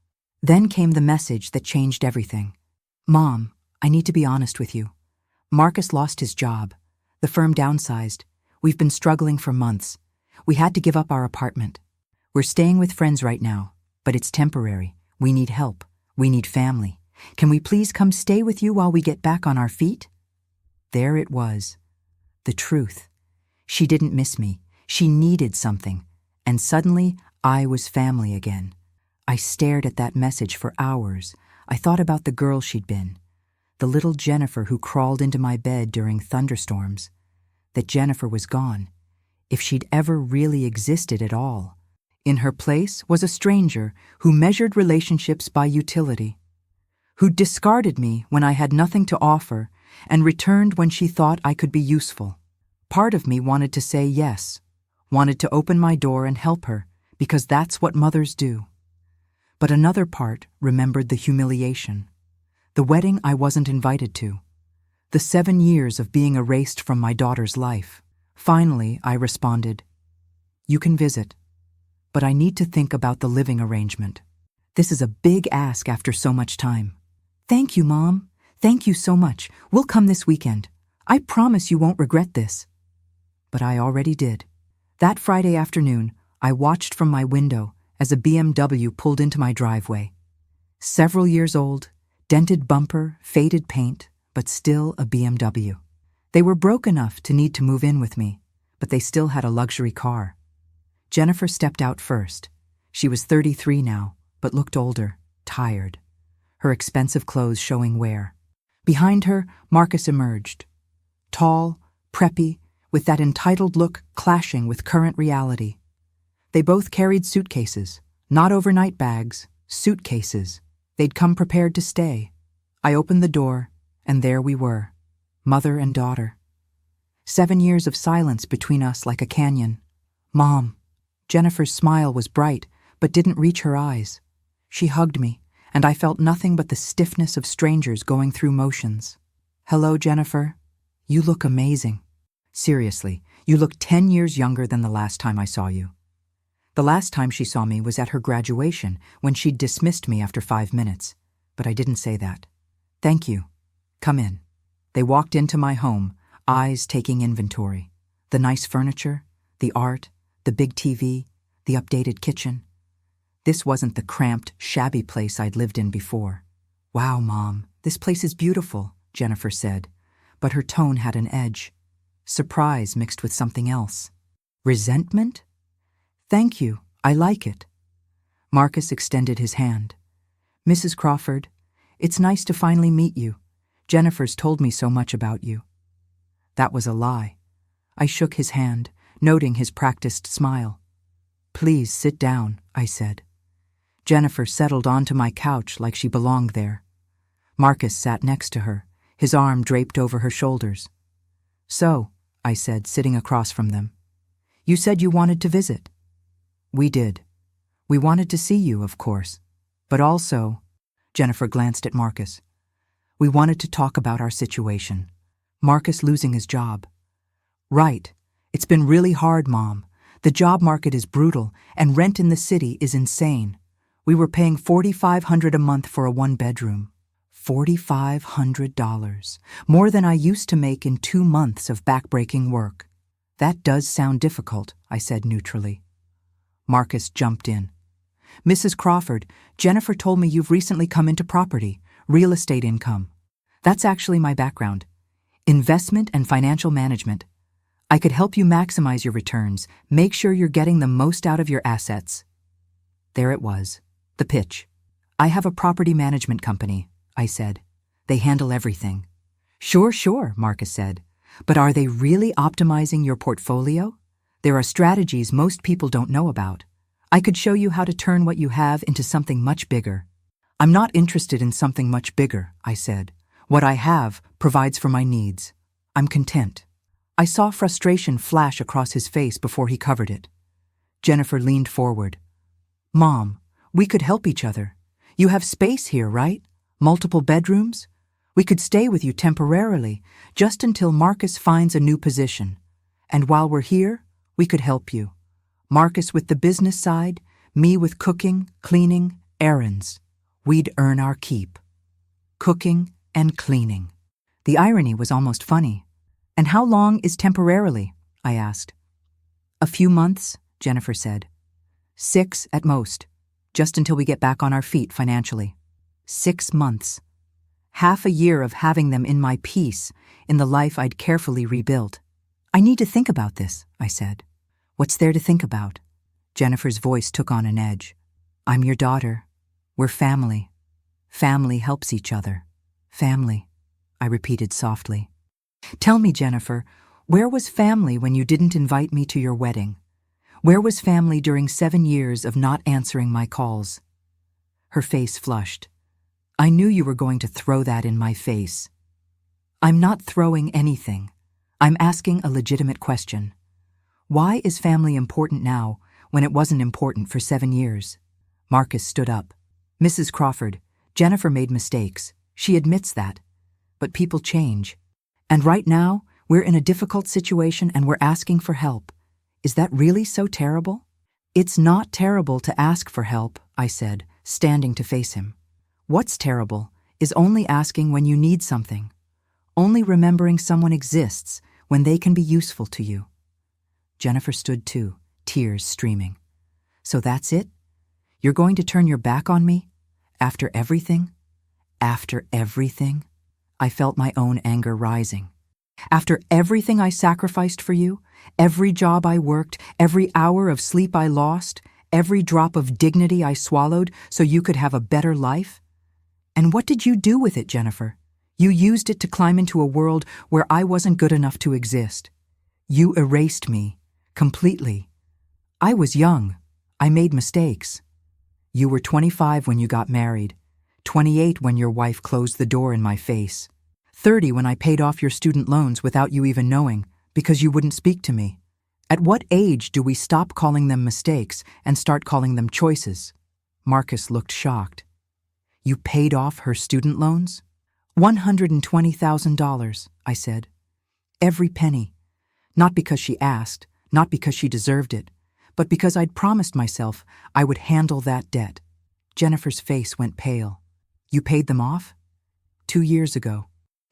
Then came the message that changed everything. "Mom, I need to be honest with you. Marcus lost his job. The firm downsized. We've been struggling for months. We had to give up our apartment. We're staying with friends right now, but it's temporary. We need help. We need family. Can we please come stay with you while we get back on our feet?" There it was. The truth. She didn't miss me. She needed something. And suddenly, I was family again. I stared at that message for hours. I thought about the girl she'd been, the little Jennifer who crawled into my bed during thunderstorms. That Jennifer was gone, if she'd ever really existed at all. In her place was a stranger who measured relationships by utility, who discarded me when I had nothing to offer and returned when she thought I could be useful. Part of me wanted to say yes, wanted to open my door and help her, because that's what mothers do. But another part remembered the humiliation, the wedding I wasn't invited to, the 7 years of being erased from my daughter's life. Finally, I responded, "You can visit, but I need to think about the living arrangement. This is a big ask after so much time." "Thank you, Mom. Thank you so much. We'll come this weekend. I promise you won't regret this." But I already did. That Friday afternoon, I watched from my window as a BMW pulled into my driveway. Several years old, dented bumper, faded paint, but still a BMW. They were broke enough to need to move in with me, but they still had a luxury car. Jennifer stepped out first. She was 33 now, but looked older, tired, her expensive clothes showing wear. Behind her, Marcus emerged. Tall, preppy, with that entitled look clashing with current reality. They both carried suitcases, not overnight bags, suitcases. They'd come prepared to stay. I opened the door, and there we were, mother and daughter. 7 years of silence between us like a canyon. "Mom." Jennifer's smile was bright, but didn't reach her eyes. She hugged me, and I felt nothing but the stiffness of strangers going through motions. "Hello, Jennifer. You look amazing. Seriously, you look 10 years younger than the last time I saw you." The last time she saw me was at her graduation, when she'd dismissed me after 5 minutes. But I didn't say that. "Thank you. Come in." They walked into my home, eyes taking inventory. The nice furniture, the art, the big TV, the updated kitchen. This wasn't the cramped, shabby place I'd lived in before. "Wow, Mom, this place is beautiful," Jennifer said, but her tone had an edge. Surprise mixed with something else. Resentment? "Thank you, I like it." Marcus extended his hand. "Mrs. Crawford, it's nice to finally meet you. Jennifer's told me so much about you." That was a lie. I shook his hand, noting his practiced smile. "Please sit down," I said. Jennifer settled onto my couch like she belonged there. Marcus sat next to her, his arm draped over her shoulders. "So," I said, sitting across from them, "you said you wanted to visit." "We did. We wanted to see you, of course. But also," Jennifer glanced at Marcus, "we wanted to talk about our situation. Marcus losing his job." "Right. It's been really hard, Mom. The job market is brutal, and rent in the city is insane. We were paying $4,500 a month for a 1-bedroom. $4,500. More than I used to make in 2 months of backbreaking work." "That does sound difficult," I said neutrally. Marcus jumped in. "Mrs. Crawford, Jennifer told me you've recently come into property, real estate income. That's actually my background. Investment and financial management. I could help you maximize your returns, make sure you're getting the most out of your assets." There it was, the pitch. "I have a property management company," I said. "They handle everything." Sure, Marcus said. "But are they really optimizing your portfolio? There are strategies most people don't know about. I could show you how to turn what you have into something much bigger." "I'm not interested in something much bigger," I said. "What I have provides for my needs. I'm content." I saw frustration flash across his face before he covered it. Jennifer leaned forward. "Mom, we could help each other. You have space here, right? Multiple bedrooms? We could stay with you temporarily, just until Marcus finds a new position. And while we're here, we could help you. Marcus with the business side, me with cooking, cleaning, errands. We'd earn our keep." Cooking and cleaning. The irony was almost funny. "And how long is temporarily?" I asked. "A few months," Jennifer said. 6 at most, just until we get back on our feet financially. 6 months. Half a year of having them in my peace, in the life I'd carefully rebuilt. "I need to think about this," I said. "What's there to think about?" Jennifer's voice took on an edge. I'm your daughter. We're family. Family helps each other. Family, I repeated softly. Tell me, Jennifer, where was family when you didn't invite me to your wedding? Where was family during 7 years of not answering my calls? Her face flushed. I knew you were going to throw that in my face. I'm not throwing anything. I'm asking a legitimate question. Why is family important now when it wasn't important for 7 years? Marcus stood up. Mrs. Crawford, Jennifer made mistakes. She admits that. But people change. And right now, we're in a difficult situation and we're asking for help. Is that really so terrible? It's not terrible to ask for help, I said, standing to face him. What's terrible is only asking when you need something. Only remembering someone exists when they can be useful to you. Jennifer stood too, tears streaming. So that's it? You're going to turn your back on me? After everything? After everything? I felt my own anger rising. After everything I sacrificed for you, every job I worked, every hour of sleep I lost, every drop of dignity I swallowed so you could have a better life? And what did you do with it, Jennifer? You used it to climb into a world where I wasn't good enough to exist. You erased me, completely. I was young. I made mistakes. You were 25 when you got married, 28 when your wife closed the door in my face, 30 when I paid off your student loans without you even knowing because you wouldn't speak to me. At what age do we stop calling them mistakes and start calling them choices? Marcus looked shocked. You paid off her student loans? $120,000, I said. Every penny. Not because she asked, not because she deserved it, but because I'd promised myself I would handle that debt. Jennifer's face went pale. You paid them off? 2 years ago.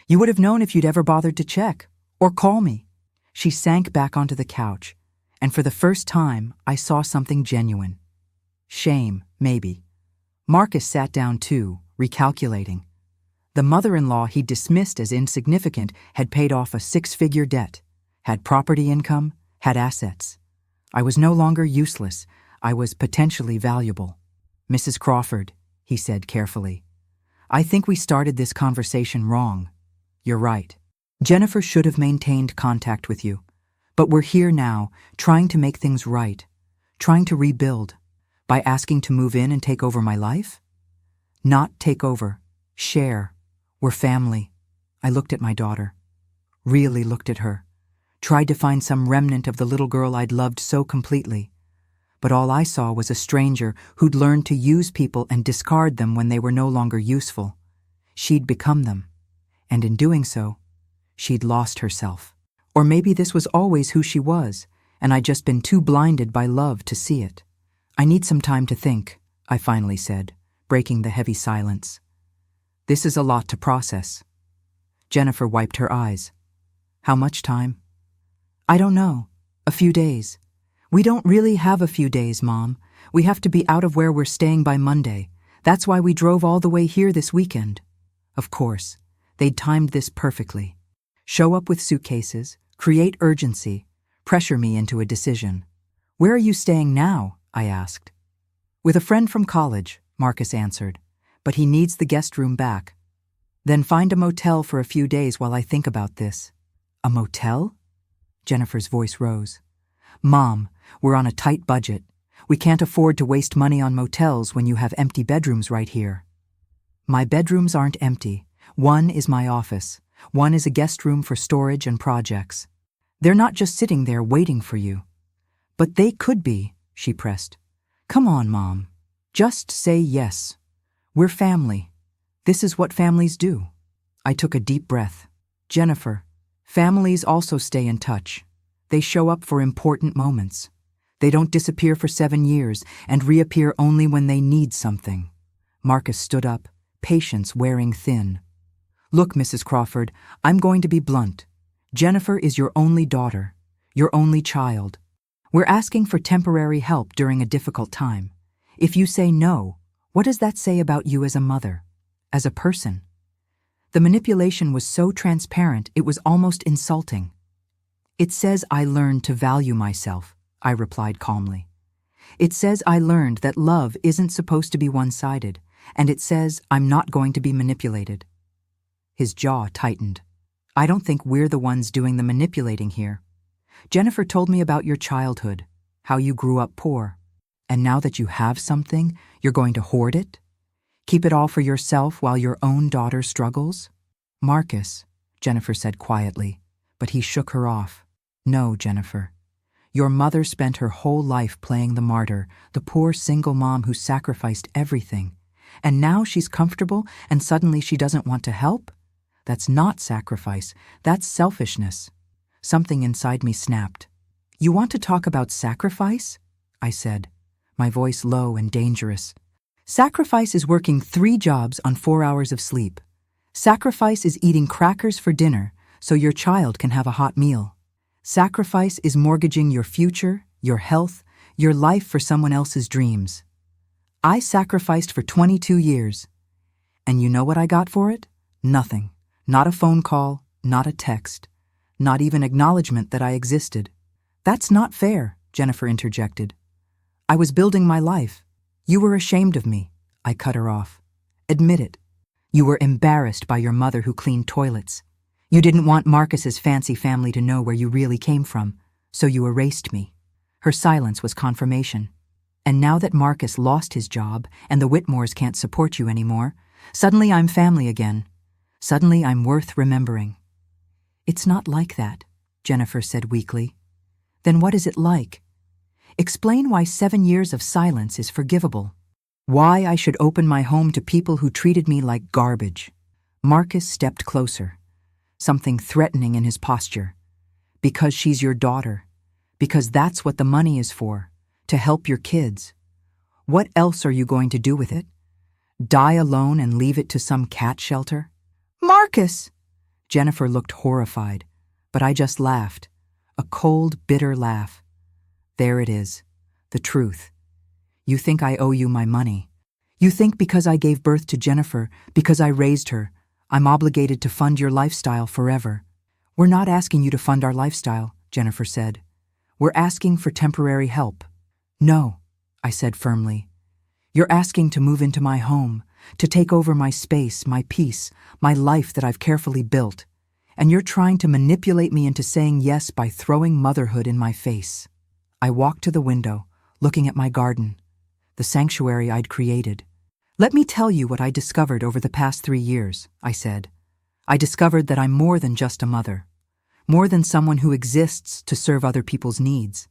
You would have known if you'd ever bothered to check or call me. She sank back onto the couch, and for the first time I saw something genuine. Shame, maybe. Marcus sat down too, recalculating. The mother-in-law he dismissed as insignificant had paid off a 6-figure debt, had property income, had assets. I was no longer useless. I was potentially valuable. Mrs. Crawford, he said carefully, I think we started this conversation wrong. You're right. Jennifer should have maintained contact with you. But we're here now, trying to make things right, trying to rebuild. By asking to move in and take over my life? Not take over. Share. We're family. I looked at my daughter. Really looked at her. Tried to find some remnant of the little girl I'd loved so completely. But all I saw was a stranger who'd learned to use people and discard them when they were no longer useful. She'd become them. And in doing so, she'd lost herself. Or maybe this was always who she was, and I'd just been too blinded by love to see it. I need some time to think, I finally said, breaking the heavy silence. This is a lot to process. Jennifer wiped her eyes. How much time? I don't know. A few days. We don't really have a few days, Mom. We have to be out of where we're staying by Monday. That's why we drove all the way here this weekend. Of course, they'd timed this perfectly. Show up with suitcases, create urgency, pressure me into a decision. Where are you staying now? I asked. With a friend from college, Marcus answered, but he needs the guest room back. Then find a motel for a few days while I think about this. A motel? Jennifer's voice rose. Mom, we're on a tight budget. We can't afford to waste money on motels when you have empty bedrooms right here. My bedrooms aren't empty. One is my office. One is a guest room for storage and projects. They're not just sitting there waiting for you. But they could be, she pressed. Come on, Mom. Just say yes. We're family. This is what families do. I took a deep breath. Jennifer, families also stay in touch. They show up for important moments. They don't disappear for 7 years and reappear only when they need something. Marcus stood up, patience wearing thin. Look, Mrs. Crawford, I'm going to be blunt. Jennifer is your only daughter, your only child. We're asking for temporary help during a difficult time. If you say no, what does that say about you as a mother, as a person? The manipulation was so transparent it was almost insulting. It says I learned to value myself, I replied calmly. It says I learned that love isn't supposed to be one-sided, and it says I'm not going to be manipulated. His jaw tightened. I don't think we're the ones doing the manipulating here. Jennifer told me about your childhood, how you grew up poor. And now that you have something, you're going to hoard it? Keep it all for yourself while your own daughter struggles? Marcus, Jennifer said quietly, but he shook her off. No, Jennifer. Your mother spent her whole life playing the martyr, the poor single mom who sacrificed everything. And now she's comfortable and suddenly she doesn't want to help? That's not sacrifice, that's selfishness. Something inside me snapped. You want to talk about sacrifice? I said, my voice low and dangerous. Sacrifice is working 3 jobs on 4 hours of sleep. Sacrifice is eating crackers for dinner so your child can have a hot meal. Sacrifice is mortgaging your future, your health, your life for someone else's dreams. I sacrificed for 22 years. And you know what I got for it? Nothing. Not a phone call, not a text, not even acknowledgement that I existed. That's not fair, Jennifer interjected. I was building my life. You were ashamed of me. I cut her off. Admit it. You were embarrassed by your mother who cleaned toilets. You didn't want Marcus's fancy family to know where you really came from, so you erased me. Her silence was confirmation. And now that Marcus lost his job and the Whitmores can't support you anymore, suddenly I'm family again. Suddenly I'm worth remembering. It's not like that, Jennifer said weakly. Then what is it like? Explain why 7 years of silence is forgivable. Why I should open my home to people who treated me like garbage. Marcus stepped closer, something threatening in his posture. Because she's your daughter. Because that's what the money is for, to help your kids. What else are you going to do with it? Die alone and leave it to some cat shelter? Marcus! Jennifer looked horrified, but I just laughed. A cold, bitter laugh. There it is, the truth. You think I owe you my money. You think because I gave birth to Jennifer, because I raised her, I'm obligated to fund your lifestyle forever. We're not asking you to fund our lifestyle, Jennifer said. We're asking for temporary help. No, I said firmly. You're asking to move into my home, to take over my space, my peace, my life that I've carefully built. And you're trying to manipulate me into saying yes by throwing motherhood in my face. I walked to the window, looking at my garden, the sanctuary I'd created. Let me tell you what I discovered over the past 3 years, I said. I discovered that I'm more than just a mother, more than someone who exists to serve other people's needs.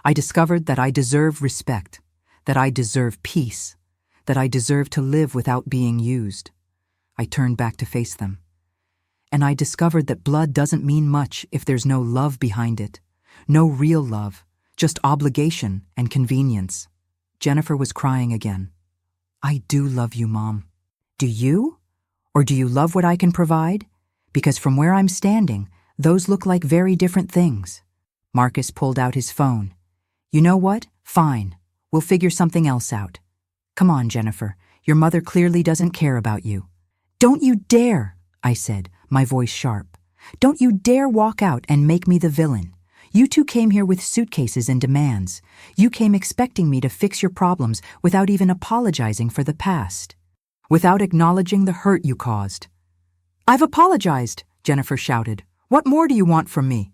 I discovered that I deserve respect, that I deserve peace, that I deserve to live without being used. I turned back to face them. And I discovered that blood doesn't mean much if there's no love behind it, no real love, just obligation and convenience. Jennifer was crying again. I do love you, Mom. Do you? Or do you love what I can provide? Because from where I'm standing, those look like very different things. Marcus pulled out his phone. You know what? Fine. We'll figure something else out. Come on, Jennifer. Your mother clearly doesn't care about you. Don't you dare, I said, my voice sharp. Don't you dare walk out and make me the villain. You two came here with suitcases and demands. You came expecting me to fix your problems without even apologizing for the past, without acknowledging the hurt you caused. I've apologized, Jennifer shouted. What more do you want from me?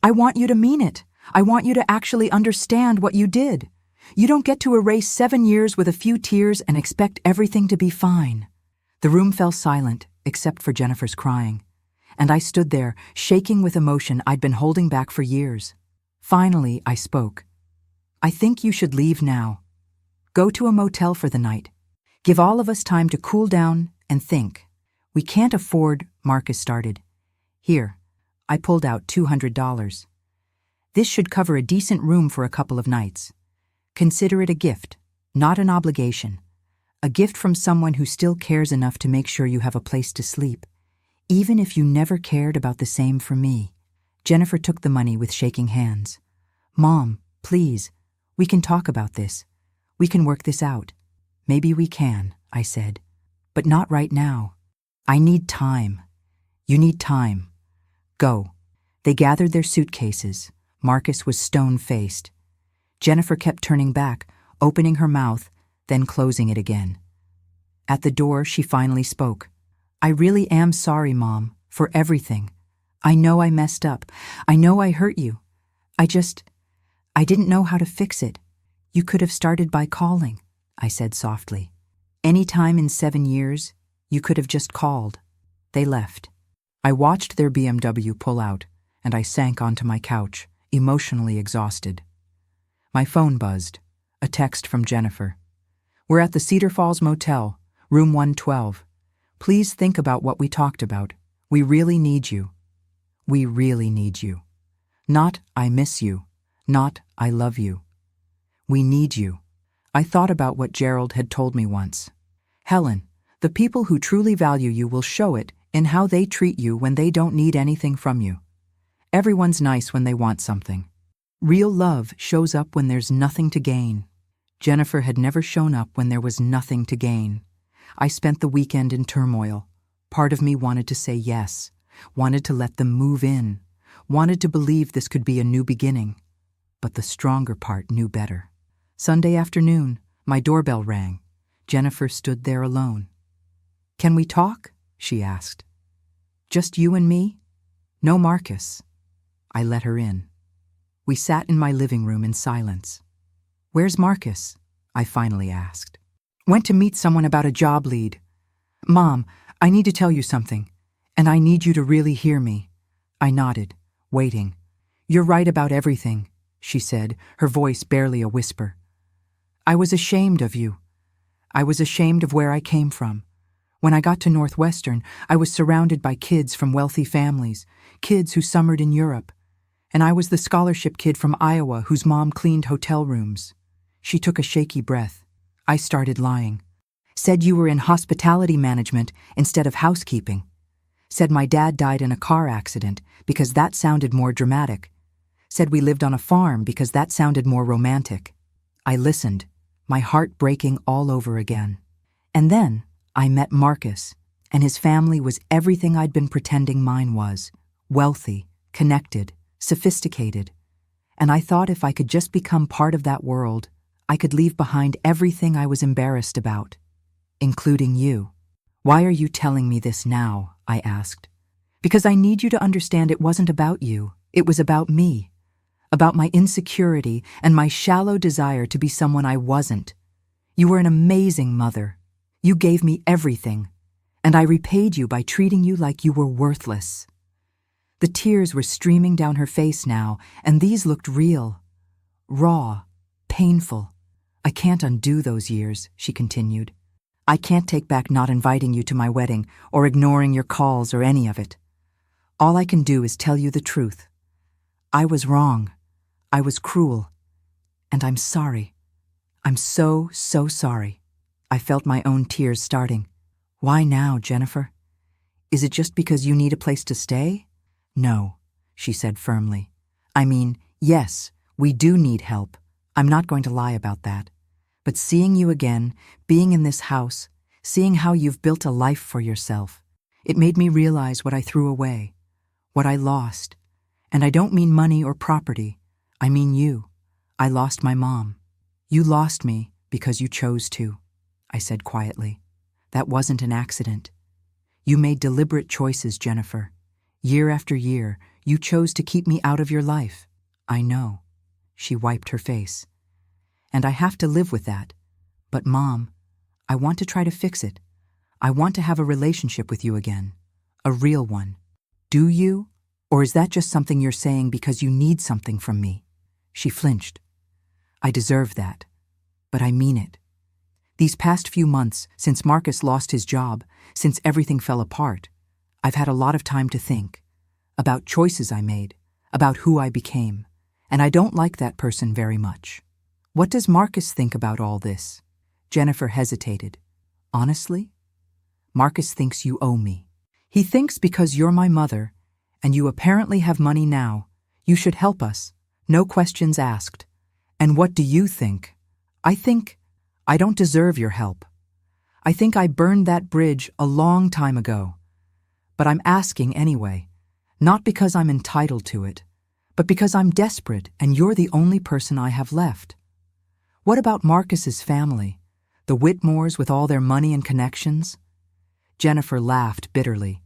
I want you to mean it. I want you to actually understand what you did. You don't get to erase 7 years with a few tears and expect everything to be fine. The room fell silent, except for Jennifer's crying. And I stood there, shaking with emotion I'd been holding back for years. Finally, I spoke. I think you should leave now. Go to a motel for the night. Give all of us time to cool down and think. We can't afford, Marcus started. Here, I pulled out $200. This should cover a decent room for a couple of nights. Consider it a gift, not an obligation. A gift from someone who still cares enough to make sure you have a place to sleep, even if you never cared about the same for me. Jennifer took the money with shaking hands. Mom, please, we can talk about this. We can work this out. Maybe we can, I said, but not right now. I need time. You need time. Go. They gathered their suitcases. Marcus was stone-faced. Jennifer kept turning back, opening her mouth, then closing it again. At the door, she finally spoke. I really am sorry, Mom, for everything. I know I messed up. I know I hurt you. I didn't know how to fix it. You could have started by calling, I said softly. Any time in 7 years, you could have just called. They left. I watched their BMW pull out, and I sank onto my couch, emotionally exhausted. My phone buzzed. A text from Jennifer. We're at the Cedar Falls Motel, room 112. Please think about what we talked about. We really need you. We really need you. Not, I miss you. Not, I love you. We need you. I thought about what Gerald had told me once. Helen, the people who truly value you will show it in how they treat you when they don't need anything from you. Everyone's nice when they want something. Real love shows up when there's nothing to gain. Jennifer had never shown up when there was nothing to gain. I spent the weekend in turmoil. Part of me wanted to say yes, wanted to let them move in, wanted to believe this could be a new beginning. But the stronger part knew better. Sunday afternoon, my doorbell rang. Jennifer stood there alone. Can we talk? She asked. Just you and me? No Marcus. I let her in. We sat in my living room in silence. Where's Marcus? I finally asked. Went to meet someone about a job lead. Mom, I need to tell you something, and I need you to really hear me. I nodded, waiting. You're right about everything, she said, her voice barely a whisper. I was ashamed of you. I was ashamed of where I came from. When I got to Northwestern, I was surrounded by kids from wealthy families, kids who summered in Europe. And I was the scholarship kid from Iowa whose mom cleaned hotel rooms. She took a shaky breath. I started lying. Said you were in hospitality management instead of housekeeping. Said my dad died in a car accident because that sounded more dramatic. Said we lived on a farm because that sounded more romantic. I listened, my heart breaking all over again. And then I met Marcus, and his family was everything I'd been pretending mine was. Wealthy, connected, sophisticated. And I thought if I could just become part of that world, I could leave behind everything I was embarrassed about, including you. Why are you telling me this now? I asked. Because I need you to understand it wasn't about you. It was about me. About my insecurity and my shallow desire to be someone I wasn't. You were an amazing mother. You gave me everything. And I repaid you by treating you like you were worthless. The tears were streaming down her face now, and these looked real. Raw. Painful. I can't undo those years, she continued. I can't take back not inviting you to my wedding or ignoring your calls or any of it. All I can do is tell you the truth. I was wrong. I was cruel. And I'm sorry. I'm so sorry. I felt my own tears starting. Why now, Jennifer? Is it just because you need a place to stay? No, she said firmly. I mean, yes, we do need help. I'm not going to lie about that. But seeing you again, being in this house, seeing how you've built a life for yourself, it made me realize what I threw away, what I lost. And I don't mean money or property. I mean you. I lost my mom. You lost me because you chose to, I said quietly. That wasn't an accident. You made deliberate choices, Jennifer. Year after year, you chose to keep me out of your life. I know. She wiped her face. And I have to live with that. But Mom, I want to try to fix it. I want to have a relationship with you again. A real one. Do you? Or is that just something you're saying because you need something from me? She flinched. I deserve that. But I mean it. These past few months, since Marcus lost his job, since everything fell apart, I've had a lot of time to think. About choices I made. About who I became. And I don't like that person very much. What does Marcus think about all this? Jennifer hesitated. Honestly? Marcus thinks you owe me. He thinks because you're my mother, and you apparently have money now, you should help us. No questions asked. And what do you think? I think I don't deserve your help. I think I burned that bridge a long time ago. But I'm asking anyway, not because I'm entitled to it, but because I'm desperate and you're the only person I have left. What about Marcus's family? The Whitmores with all their money and connections? Jennifer laughed bitterly.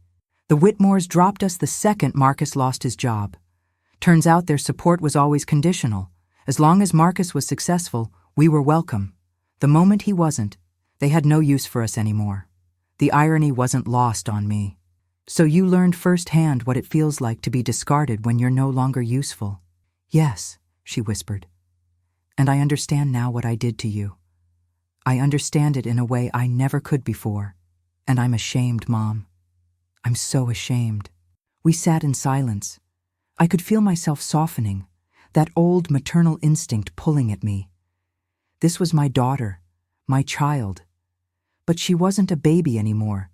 The Whitmores dropped us the second Marcus lost his job. Turns out their support was always conditional. As long as Marcus was successful, we were welcome. The moment he wasn't, they had no use for us anymore. The irony wasn't lost on me. So you learned firsthand what it feels like to be discarded when you're no longer useful. Yes, she whispered. And I understand now what I did to you. I understand it in a way I never could before. And I'm ashamed, Mom. I'm so ashamed. We sat in silence. I could feel myself softening, that old maternal instinct pulling at me. This was my daughter, my child. But she wasn't a baby anymore.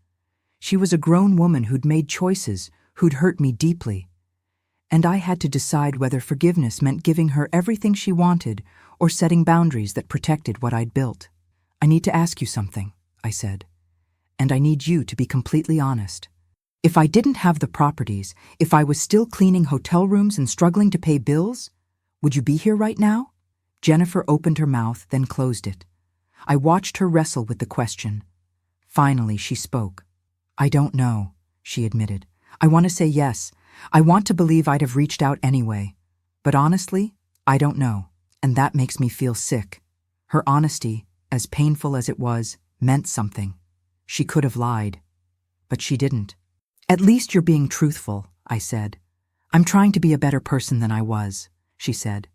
She was a grown woman who'd made choices, who'd hurt me deeply. And I had to decide whether forgiveness meant giving her everything she wanted or setting boundaries that protected what I'd built. I need to ask you something, I said. And I need you to be completely honest. If I didn't have the properties, if I was still cleaning hotel rooms and struggling to pay bills, would you be here right now? Jennifer opened her mouth, then closed it. I watched her wrestle with the question. Finally, she spoke. I don't know, she admitted. I want to say yes. I want to believe I'd have reached out anyway. But honestly, I don't know, and that makes me feel sick. Her honesty, as painful as it was, meant something. She could have lied, but she didn't. At least you're being truthful, I said. I'm trying to be a better person than I was, she said.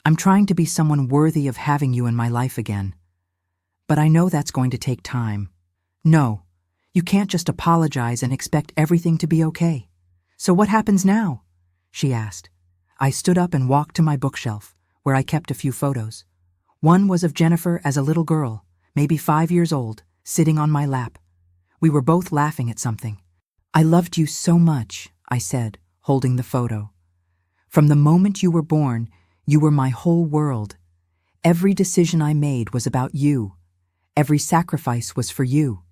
I'm trying to be someone worthy of having you in my life again. But I know that's going to take time. No, you can't just apologize and expect everything to be okay. So what happens now? She asked. I stood up and walked to my bookshelf, where I kept a few photos. One was of Jennifer as a little girl, maybe 5 years old, sitting on my lap. We were both laughing at something. I loved you so much, I said, holding the photo. From the moment you were born, you were my whole world. Every decision I made was about you. Every sacrifice was for you.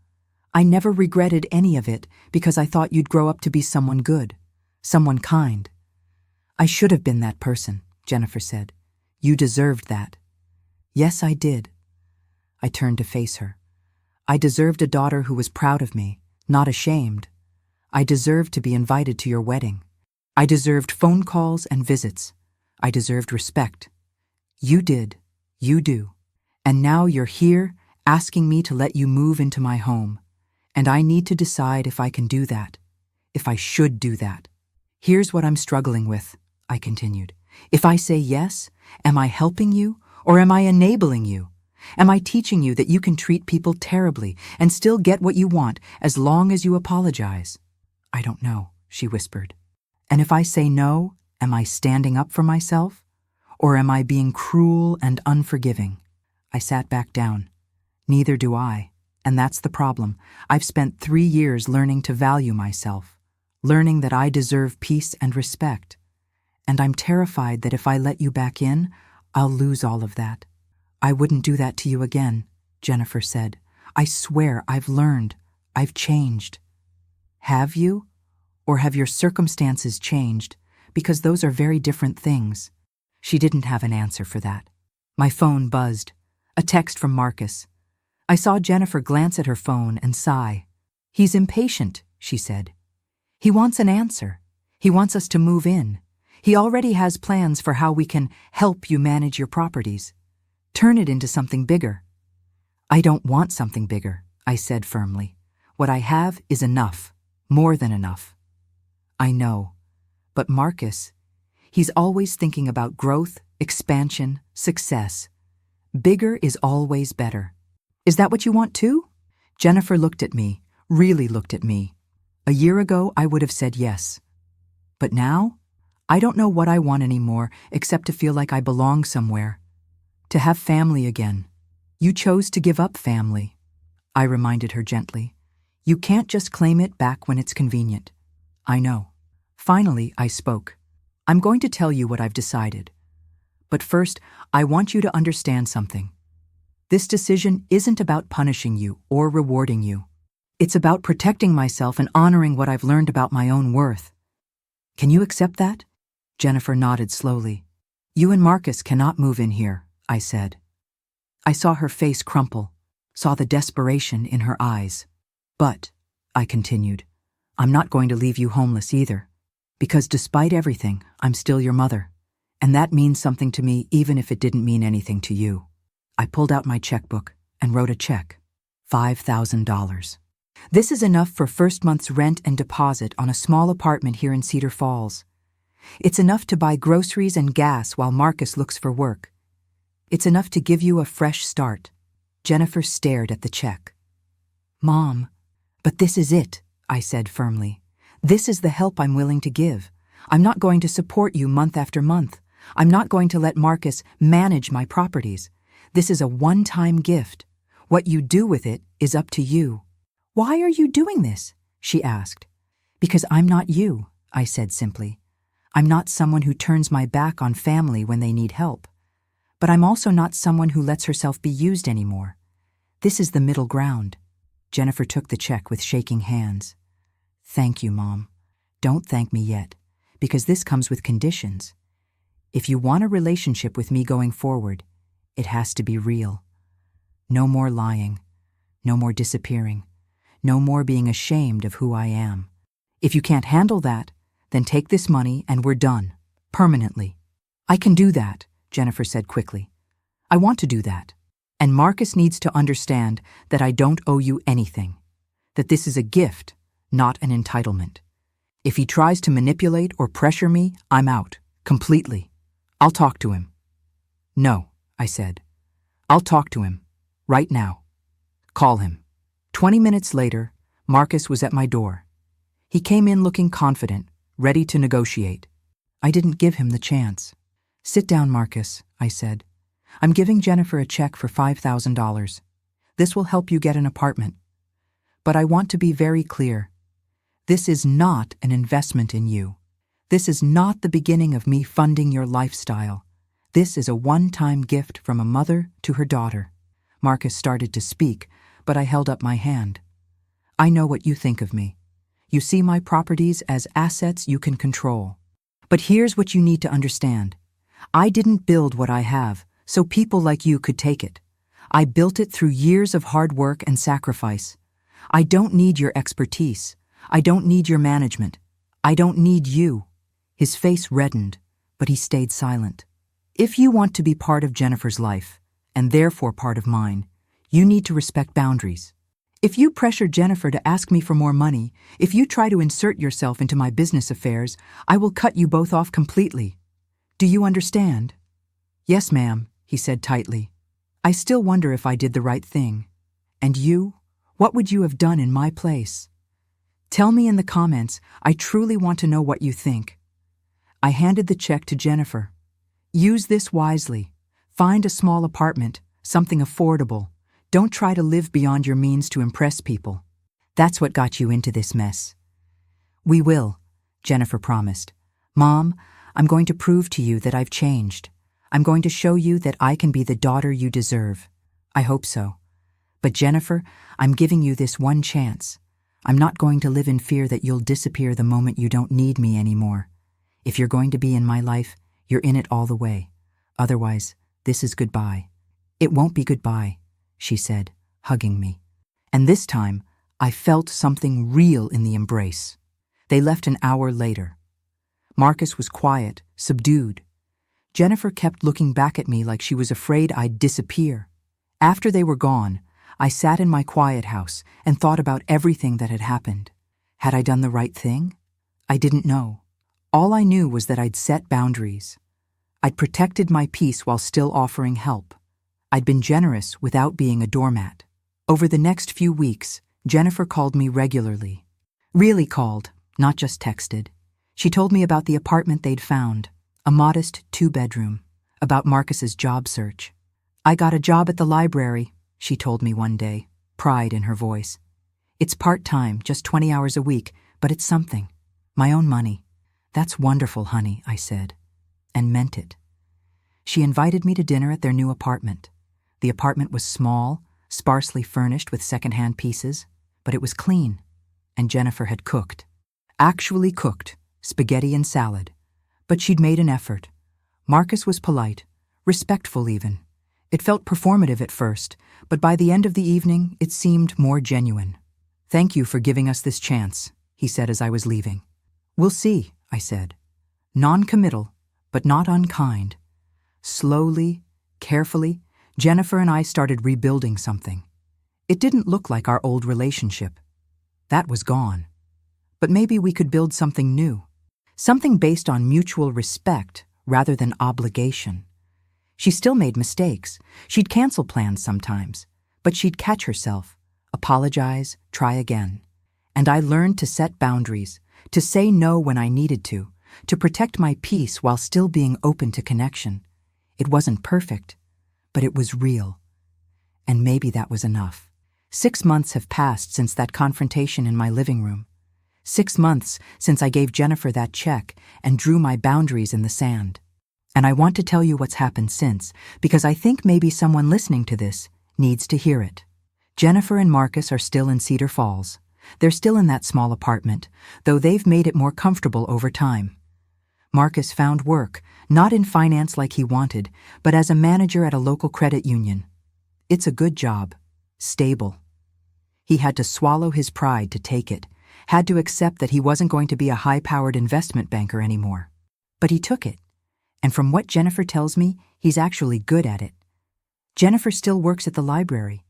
I never regretted any of it because I thought you'd grow up to be someone good, someone kind. I should have been that person, Jennifer said. You deserved that. Yes, I did. I turned to face her. I deserved a daughter who was proud of me, not ashamed. I deserved to be invited to your wedding. I deserved phone calls and visits. I deserved respect. You did. You do. And now you're here asking me to let you move into my home. And I need to decide if I can do that, if I should do that. Here's what I'm struggling with, I continued. If I say yes, am I helping you or am I enabling you? Am I teaching you that you can treat people terribly and still get what you want as long as you apologize? I don't know, she whispered. And if I say no, am I standing up for myself? Or am I being cruel and unforgiving? I sat back down. Neither do I. And that's the problem. I've spent 3 years learning to value myself, learning that I deserve peace and respect. And I'm terrified that if I let you back in, I'll lose all of that. I wouldn't do that to you again, Jennifer said. I swear I've learned. I've changed. Have you? Or have your circumstances changed? Because those are very different things. She didn't have an answer for that. My phone buzzed. A text from Marcus. I saw Jennifer glance at her phone and sigh. He's impatient, she said. He wants an answer. He wants us to move in. He already has plans for how we can help you manage your properties. Turn it into something bigger. I don't want something bigger, I said firmly. What I have is enough, more than enough. I know, but Marcus, he's always thinking about growth, expansion, success. Bigger is always better. Is that what you want too? Jennifer looked at me, really looked at me. A year ago, I would have said yes. But now, I don't know what I want anymore except to feel like I belong somewhere. To have family again. You chose to give up family. I reminded her gently. You can't just claim it back when it's convenient. I know. Finally, I spoke. I'm going to tell you what I've decided. But first, I want you to understand something. This decision isn't about punishing you or rewarding you. It's about protecting myself and honoring what I've learned about my own worth. Can you accept that? Jennifer nodded slowly. You and Marcus cannot move in here, I said. I saw her face crumple, saw the desperation in her eyes. But, I continued, I'm not going to leave you homeless either. Because despite everything, I'm still your mother. And that means something to me even if it didn't mean anything to you. I pulled out my checkbook and wrote a check. $5,000. This is enough for first month's rent and deposit on a small apartment here in Cedar Falls. It's enough to buy groceries and gas while Marcus looks for work. It's enough to give you a fresh start. Jennifer stared at the check. Mom, but this is it, I said firmly. This is the help I'm willing to give. I'm not going to support you month after month. I'm not going to let Marcus manage my properties. This is a one-time gift. What you do with it is up to you. Why are you doing this? She asked. Because I'm not you, I said simply. I'm not someone who turns my back on family when they need help. But I'm also not someone who lets herself be used anymore. This is the middle ground. Jennifer took the check with shaking hands. Thank you, Mom. Don't thank me yet, because this comes with conditions. If you want a relationship with me going forward, it has to be real. No more lying. No more disappearing. No more being ashamed of who I am. If you can't handle that, then take this money and we're done. Permanently. I can do that, Jennifer said quickly. I want to do that. And Marcus needs to understand that I don't owe you anything. That this is a gift, not an entitlement. If he tries to manipulate or pressure me, I'm out. Completely. I'll talk to him. No, I said. I'll talk to him. Right now. Call him. 20 minutes later, Marcus was at my door. He came in looking confident, ready to negotiate. I didn't give him the chance. Sit down, Marcus, I said. I'm giving Jennifer a check for $5,000. This will help you get an apartment. But I want to be very clear. This is not an investment in you. This is not the beginning of me funding your lifestyle. This is a one-time gift from a mother to her daughter. Marcus started to speak, but I held up my hand. I know what you think of me. You see my properties as assets you can control. But here's what you need to understand. I didn't build what I have, so people like you could take it. I built it through years of hard work and sacrifice. I don't need your expertise. I don't need your management. I don't need you. His face reddened, but he stayed silent. If you want to be part of Jennifer's life, and therefore part of mine, you need to respect boundaries. If you pressure Jennifer to ask me for more money, if you try to insert yourself into my business affairs, I will cut you both off completely. Do you understand? Yes, ma'am, he said tightly. I still wonder if I did the right thing. And you? What would you have done in my place? Tell me in the comments. I truly want to know what you think. I handed the check to Jennifer. Use this wisely. Find a small apartment, something affordable. Don't try to live beyond your means to impress people. That's what got you into this mess. We will, Jennifer promised. Mom, I'm going to prove to you that I've changed. I'm going to show you that I can be the daughter you deserve. I hope so. But Jennifer, I'm giving you this one chance. I'm not going to live in fear that you'll disappear the moment you don't need me anymore. If you're going to be in my life, you're in it all the way. Otherwise, this is goodbye. It won't be goodbye, she said, hugging me. And this time, I felt something real in the embrace. They left an hour later. Marcus was quiet, subdued. Jennifer kept looking back at me like she was afraid I'd disappear. After they were gone, I sat in my quiet house and thought about everything that had happened. Had I done the right thing? I didn't know. All I knew was that I'd set boundaries. I'd protected my peace while still offering help. I'd been generous without being a doormat. Over the next few weeks, Jennifer called me regularly. Really called, not just texted. She told me about the apartment they'd found, a modest 2-bedroom, about Marcus's job search. I got a job at the library, she told me one day, pride in her voice. It's part-time, just 20 hours a week, but it's something. My own money. That's wonderful, honey, I said, and meant it. She invited me to dinner at their new apartment. The apartment was small, sparsely furnished with second-hand pieces, but it was clean, and Jennifer had cooked. Actually cooked, spaghetti and salad. But she'd made an effort. Marcus was polite, respectful even. It felt performative at first, but by the end of the evening, it seemed more genuine. "Thank you for giving us this chance," he said as I was leaving. "We'll see," I said. Non-committal, but not unkind. Slowly, carefully, Jennifer and I started rebuilding something. It didn't look like our old relationship. That was gone. But maybe we could build something new. Something based on mutual respect rather than obligation. She still made mistakes. She'd cancel plans sometimes, but she'd catch herself, apologize, try again. And I learned to set boundaries, to say no when I needed to protect my peace while still being open to connection. It wasn't perfect, but it was real. And maybe that was enough. 6 months have passed since that confrontation in my living room. 6 months since I gave Jennifer that check and drew my boundaries in the sand. And I want to tell you what's happened since, because I think maybe someone listening to this needs to hear it. Jennifer and Marcus are still in Cedar Falls. They're still in that small apartment, though they've made it more comfortable over time. Marcus found work, not in finance like he wanted, but as a manager at a local credit union. It's a good job, stable. He had to swallow his pride to take it, had to accept that he wasn't going to be a high-powered investment banker anymore. But he took it. And from what Jennifer tells me, he's actually good at it. Jennifer still works at the library.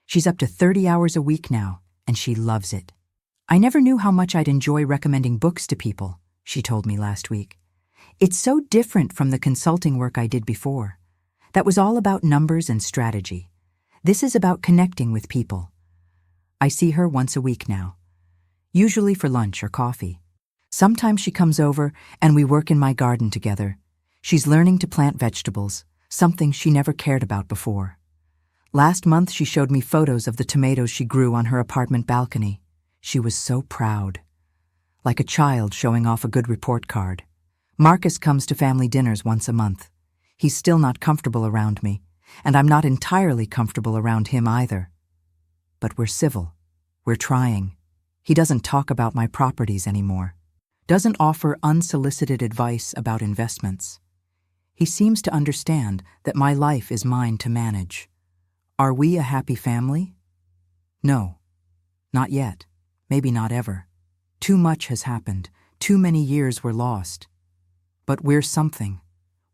She's up to 30 hours a week now, and she loves it. "I never knew how much I'd enjoy recommending books to people," she told me last week. "It's so different from the consulting work I did before. That was all about numbers and strategy. This is about connecting with people." I see her once a week now, usually for lunch or coffee. Sometimes she comes over and we work in my garden together. She's learning to plant vegetables, something she never cared about before. Last month she showed me photos of the tomatoes she grew on her apartment balcony. She was so proud. Like a child showing off a good report card. Marcus comes to family dinners once a month. He's still not comfortable around me, and I'm not entirely comfortable around him either. But we're civil. We're trying. He doesn't talk about my properties anymore. Doesn't offer unsolicited advice about investments. He seems to understand that my life is mine to manage. Are we a happy family? No. Not yet. Maybe not ever. Too much has happened. Too many years were lost. But we're something.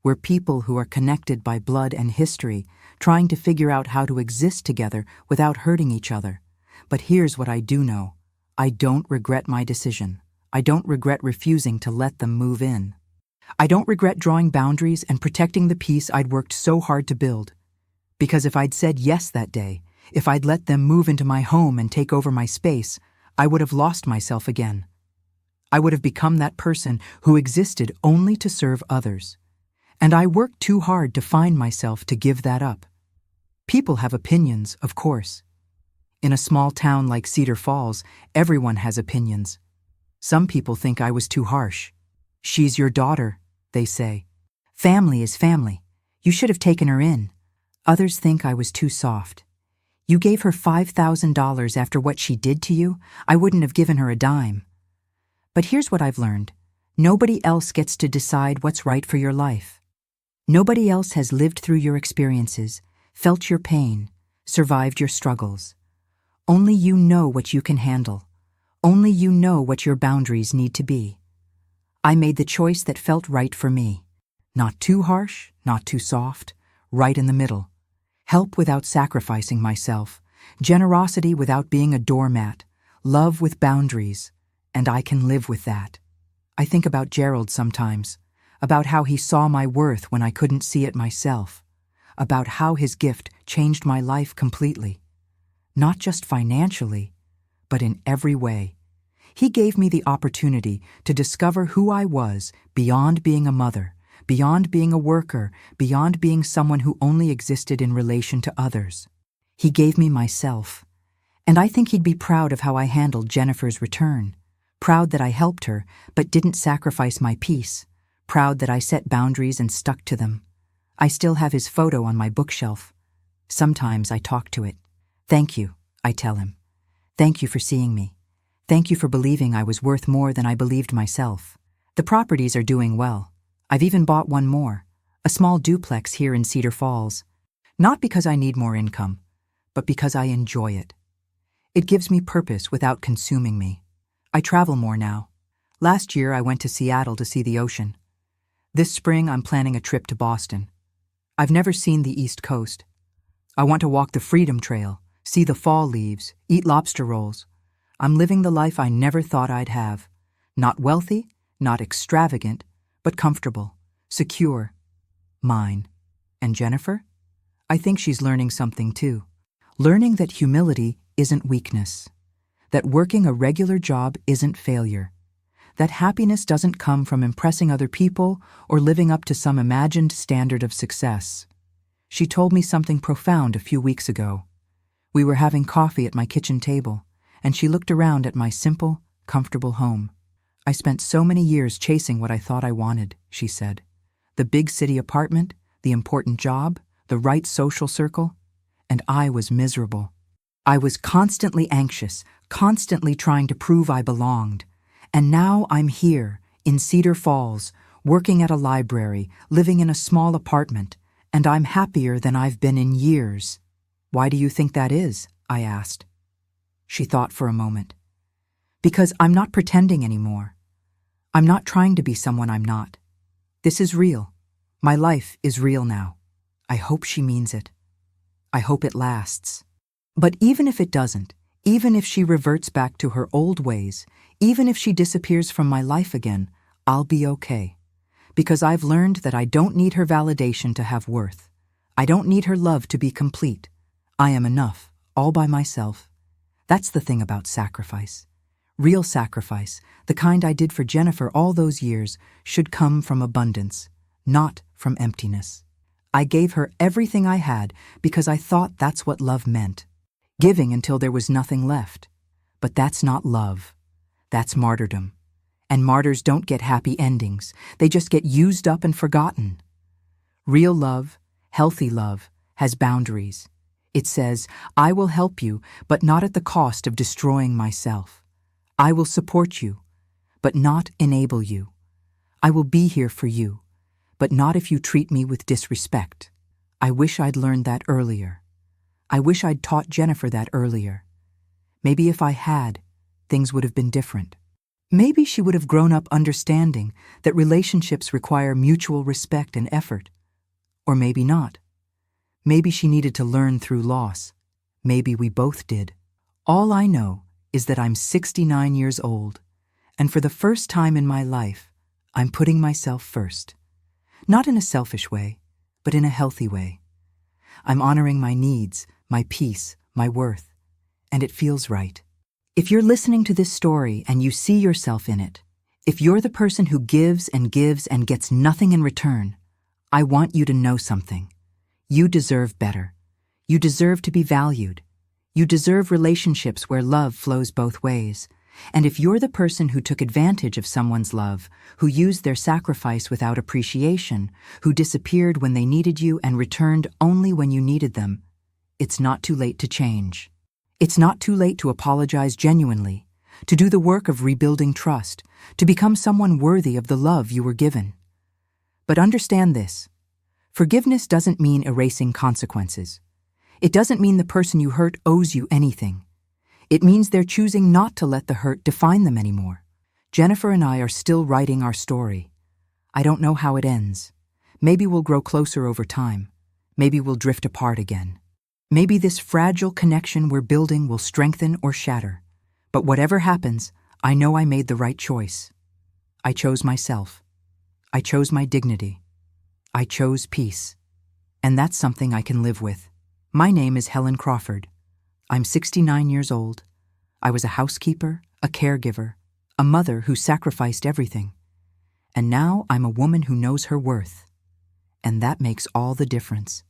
We're people who are connected by blood and history, trying to figure out how to exist together without hurting each other. But here's what I do know. I don't regret my decision. I don't regret refusing to let them move in. I don't regret drawing boundaries and protecting the peace I'd worked so hard to build. Because if I'd said yes that day, if I'd let them move into my home and take over my space, I would have lost myself again. I would have become that person who existed only to serve others. And I worked too hard to find myself to give that up. People have opinions, of course. In a small town like Cedar Falls, everyone has opinions. Some people think I was too harsh. "She's your daughter," they say. "Family is family. You should have taken her in." Others think I was too soft. "You gave her $5,000 after what she did to you? I wouldn't have given her a dime." But here's what I've learned. Nobody else gets to decide what's right for your life. Nobody else has lived through your experiences, felt your pain, survived your struggles. Only you know what you can handle. Only you know what your boundaries need to be. I made the choice that felt right for me. Not too harsh, not too soft, right in the middle. Help without sacrificing myself, generosity without being a doormat, love with boundaries, and I can live with that. I think about Gerald sometimes, about how he saw my worth when I couldn't see it myself, about how his gift changed my life completely. Not just financially, but in every way. He gave me the opportunity to discover who I was beyond being a mother, beyond being a worker, beyond being someone who only existed in relation to others. He gave me myself. And I think he'd be proud of how I handled Jennifer's return. Proud that I helped her, but didn't sacrifice my peace. Proud that I set boundaries and stuck to them. I still have his photo on my bookshelf. Sometimes I talk to it. "Thank you," I tell him. "Thank you for seeing me. Thank you for believing I was worth more than I believed myself. The properties are doing well. I've even bought one more, a small duplex here in Cedar Falls. Not because I need more income, but because I enjoy it. It gives me purpose without consuming me. I travel more now. Last year I went to Seattle to see the ocean. This spring I'm planning a trip to Boston. I've never seen the East Coast. I want to walk the Freedom Trail, see the fall leaves, eat lobster rolls. I'm living the life I never thought I'd have. Not wealthy, not extravagant, but comfortable, secure. Mine. And Jennifer? I think she's learning something too. Learning that humility isn't weakness. That working a regular job isn't failure. That happiness doesn't come from impressing other people or living up to some imagined standard of success. She told me something profound a few weeks ago. We were having coffee at my kitchen table, and she looked around at my simple, comfortable home. I spent so many years chasing what I thought I wanted, she said. The big city apartment, the important job, the right social circle, and I was miserable. I was constantly anxious, constantly trying to prove I belonged. And now I'm here, in Cedar Falls, working at a library, living in a small apartment, and I'm happier than I've been in years. Why do you think that is? I asked. She thought for a moment. Because I'm not pretending anymore. I'm not trying to be someone I'm not. This is real. My life is real now. I hope she means it. I hope it lasts. But even if it doesn't, even if she reverts back to her old ways, even if she disappears from my life again, I'll be okay. Because I've learned that I don't need her validation to have worth. I don't need her love to be complete. I am enough, all by myself. That's the thing about sacrifice. Real sacrifice, the kind I did for Jennifer all those years, should come from abundance, not from emptiness. I gave her everything I had because I thought that's what love meant. Giving until there was nothing left. But that's not love. That's martyrdom. And martyrs don't get happy endings. They just get used up and forgotten. Real love, healthy love, has boundaries. It says, I will help you, but not at the cost of destroying myself. I will support you, but not enable you. I will be here for you, but not if you treat me with disrespect. I wish I'd learned that earlier. I wish I'd taught Jennifer that earlier. Maybe if I had, things would have been different. Maybe she would have grown up understanding that relationships require mutual respect and effort. Or maybe not. Maybe she needed to learn through loss. Maybe we both did. All I know is that I'm 69 years old, and for the first time in my life, I'm putting myself first. Not in a selfish way, but in a healthy way. I'm honoring my needs, my peace, my worth, and it feels right. If you're listening to this story and you see yourself in it, if you're the person who gives and gives and gets nothing in return, I want you to know something. You deserve better. You deserve to be valued. You deserve relationships where love flows both ways. And if you're the person who took advantage of someone's love, who used their sacrifice without appreciation, who disappeared when they needed you and returned only when you needed them, it's not too late to change. It's not too late to apologize genuinely, to do the work of rebuilding trust, to become someone worthy of the love you were given. But understand this. Forgiveness doesn't mean erasing consequences. It doesn't mean the person you hurt owes you anything. It means they're choosing not to let the hurt define them anymore. Jennifer and I are still writing our story. I don't know how it ends. Maybe we'll grow closer over time. Maybe we'll drift apart again. Maybe this fragile connection we're building will strengthen or shatter. But whatever happens, I know I made the right choice. I chose myself. I chose my dignity. I chose peace. And that's something I can live with. My name is Helen Crawford. I'm 69 years old. I was a housekeeper, a caregiver, a mother who sacrificed everything. And now I'm a woman who knows her worth. And that makes all the difference.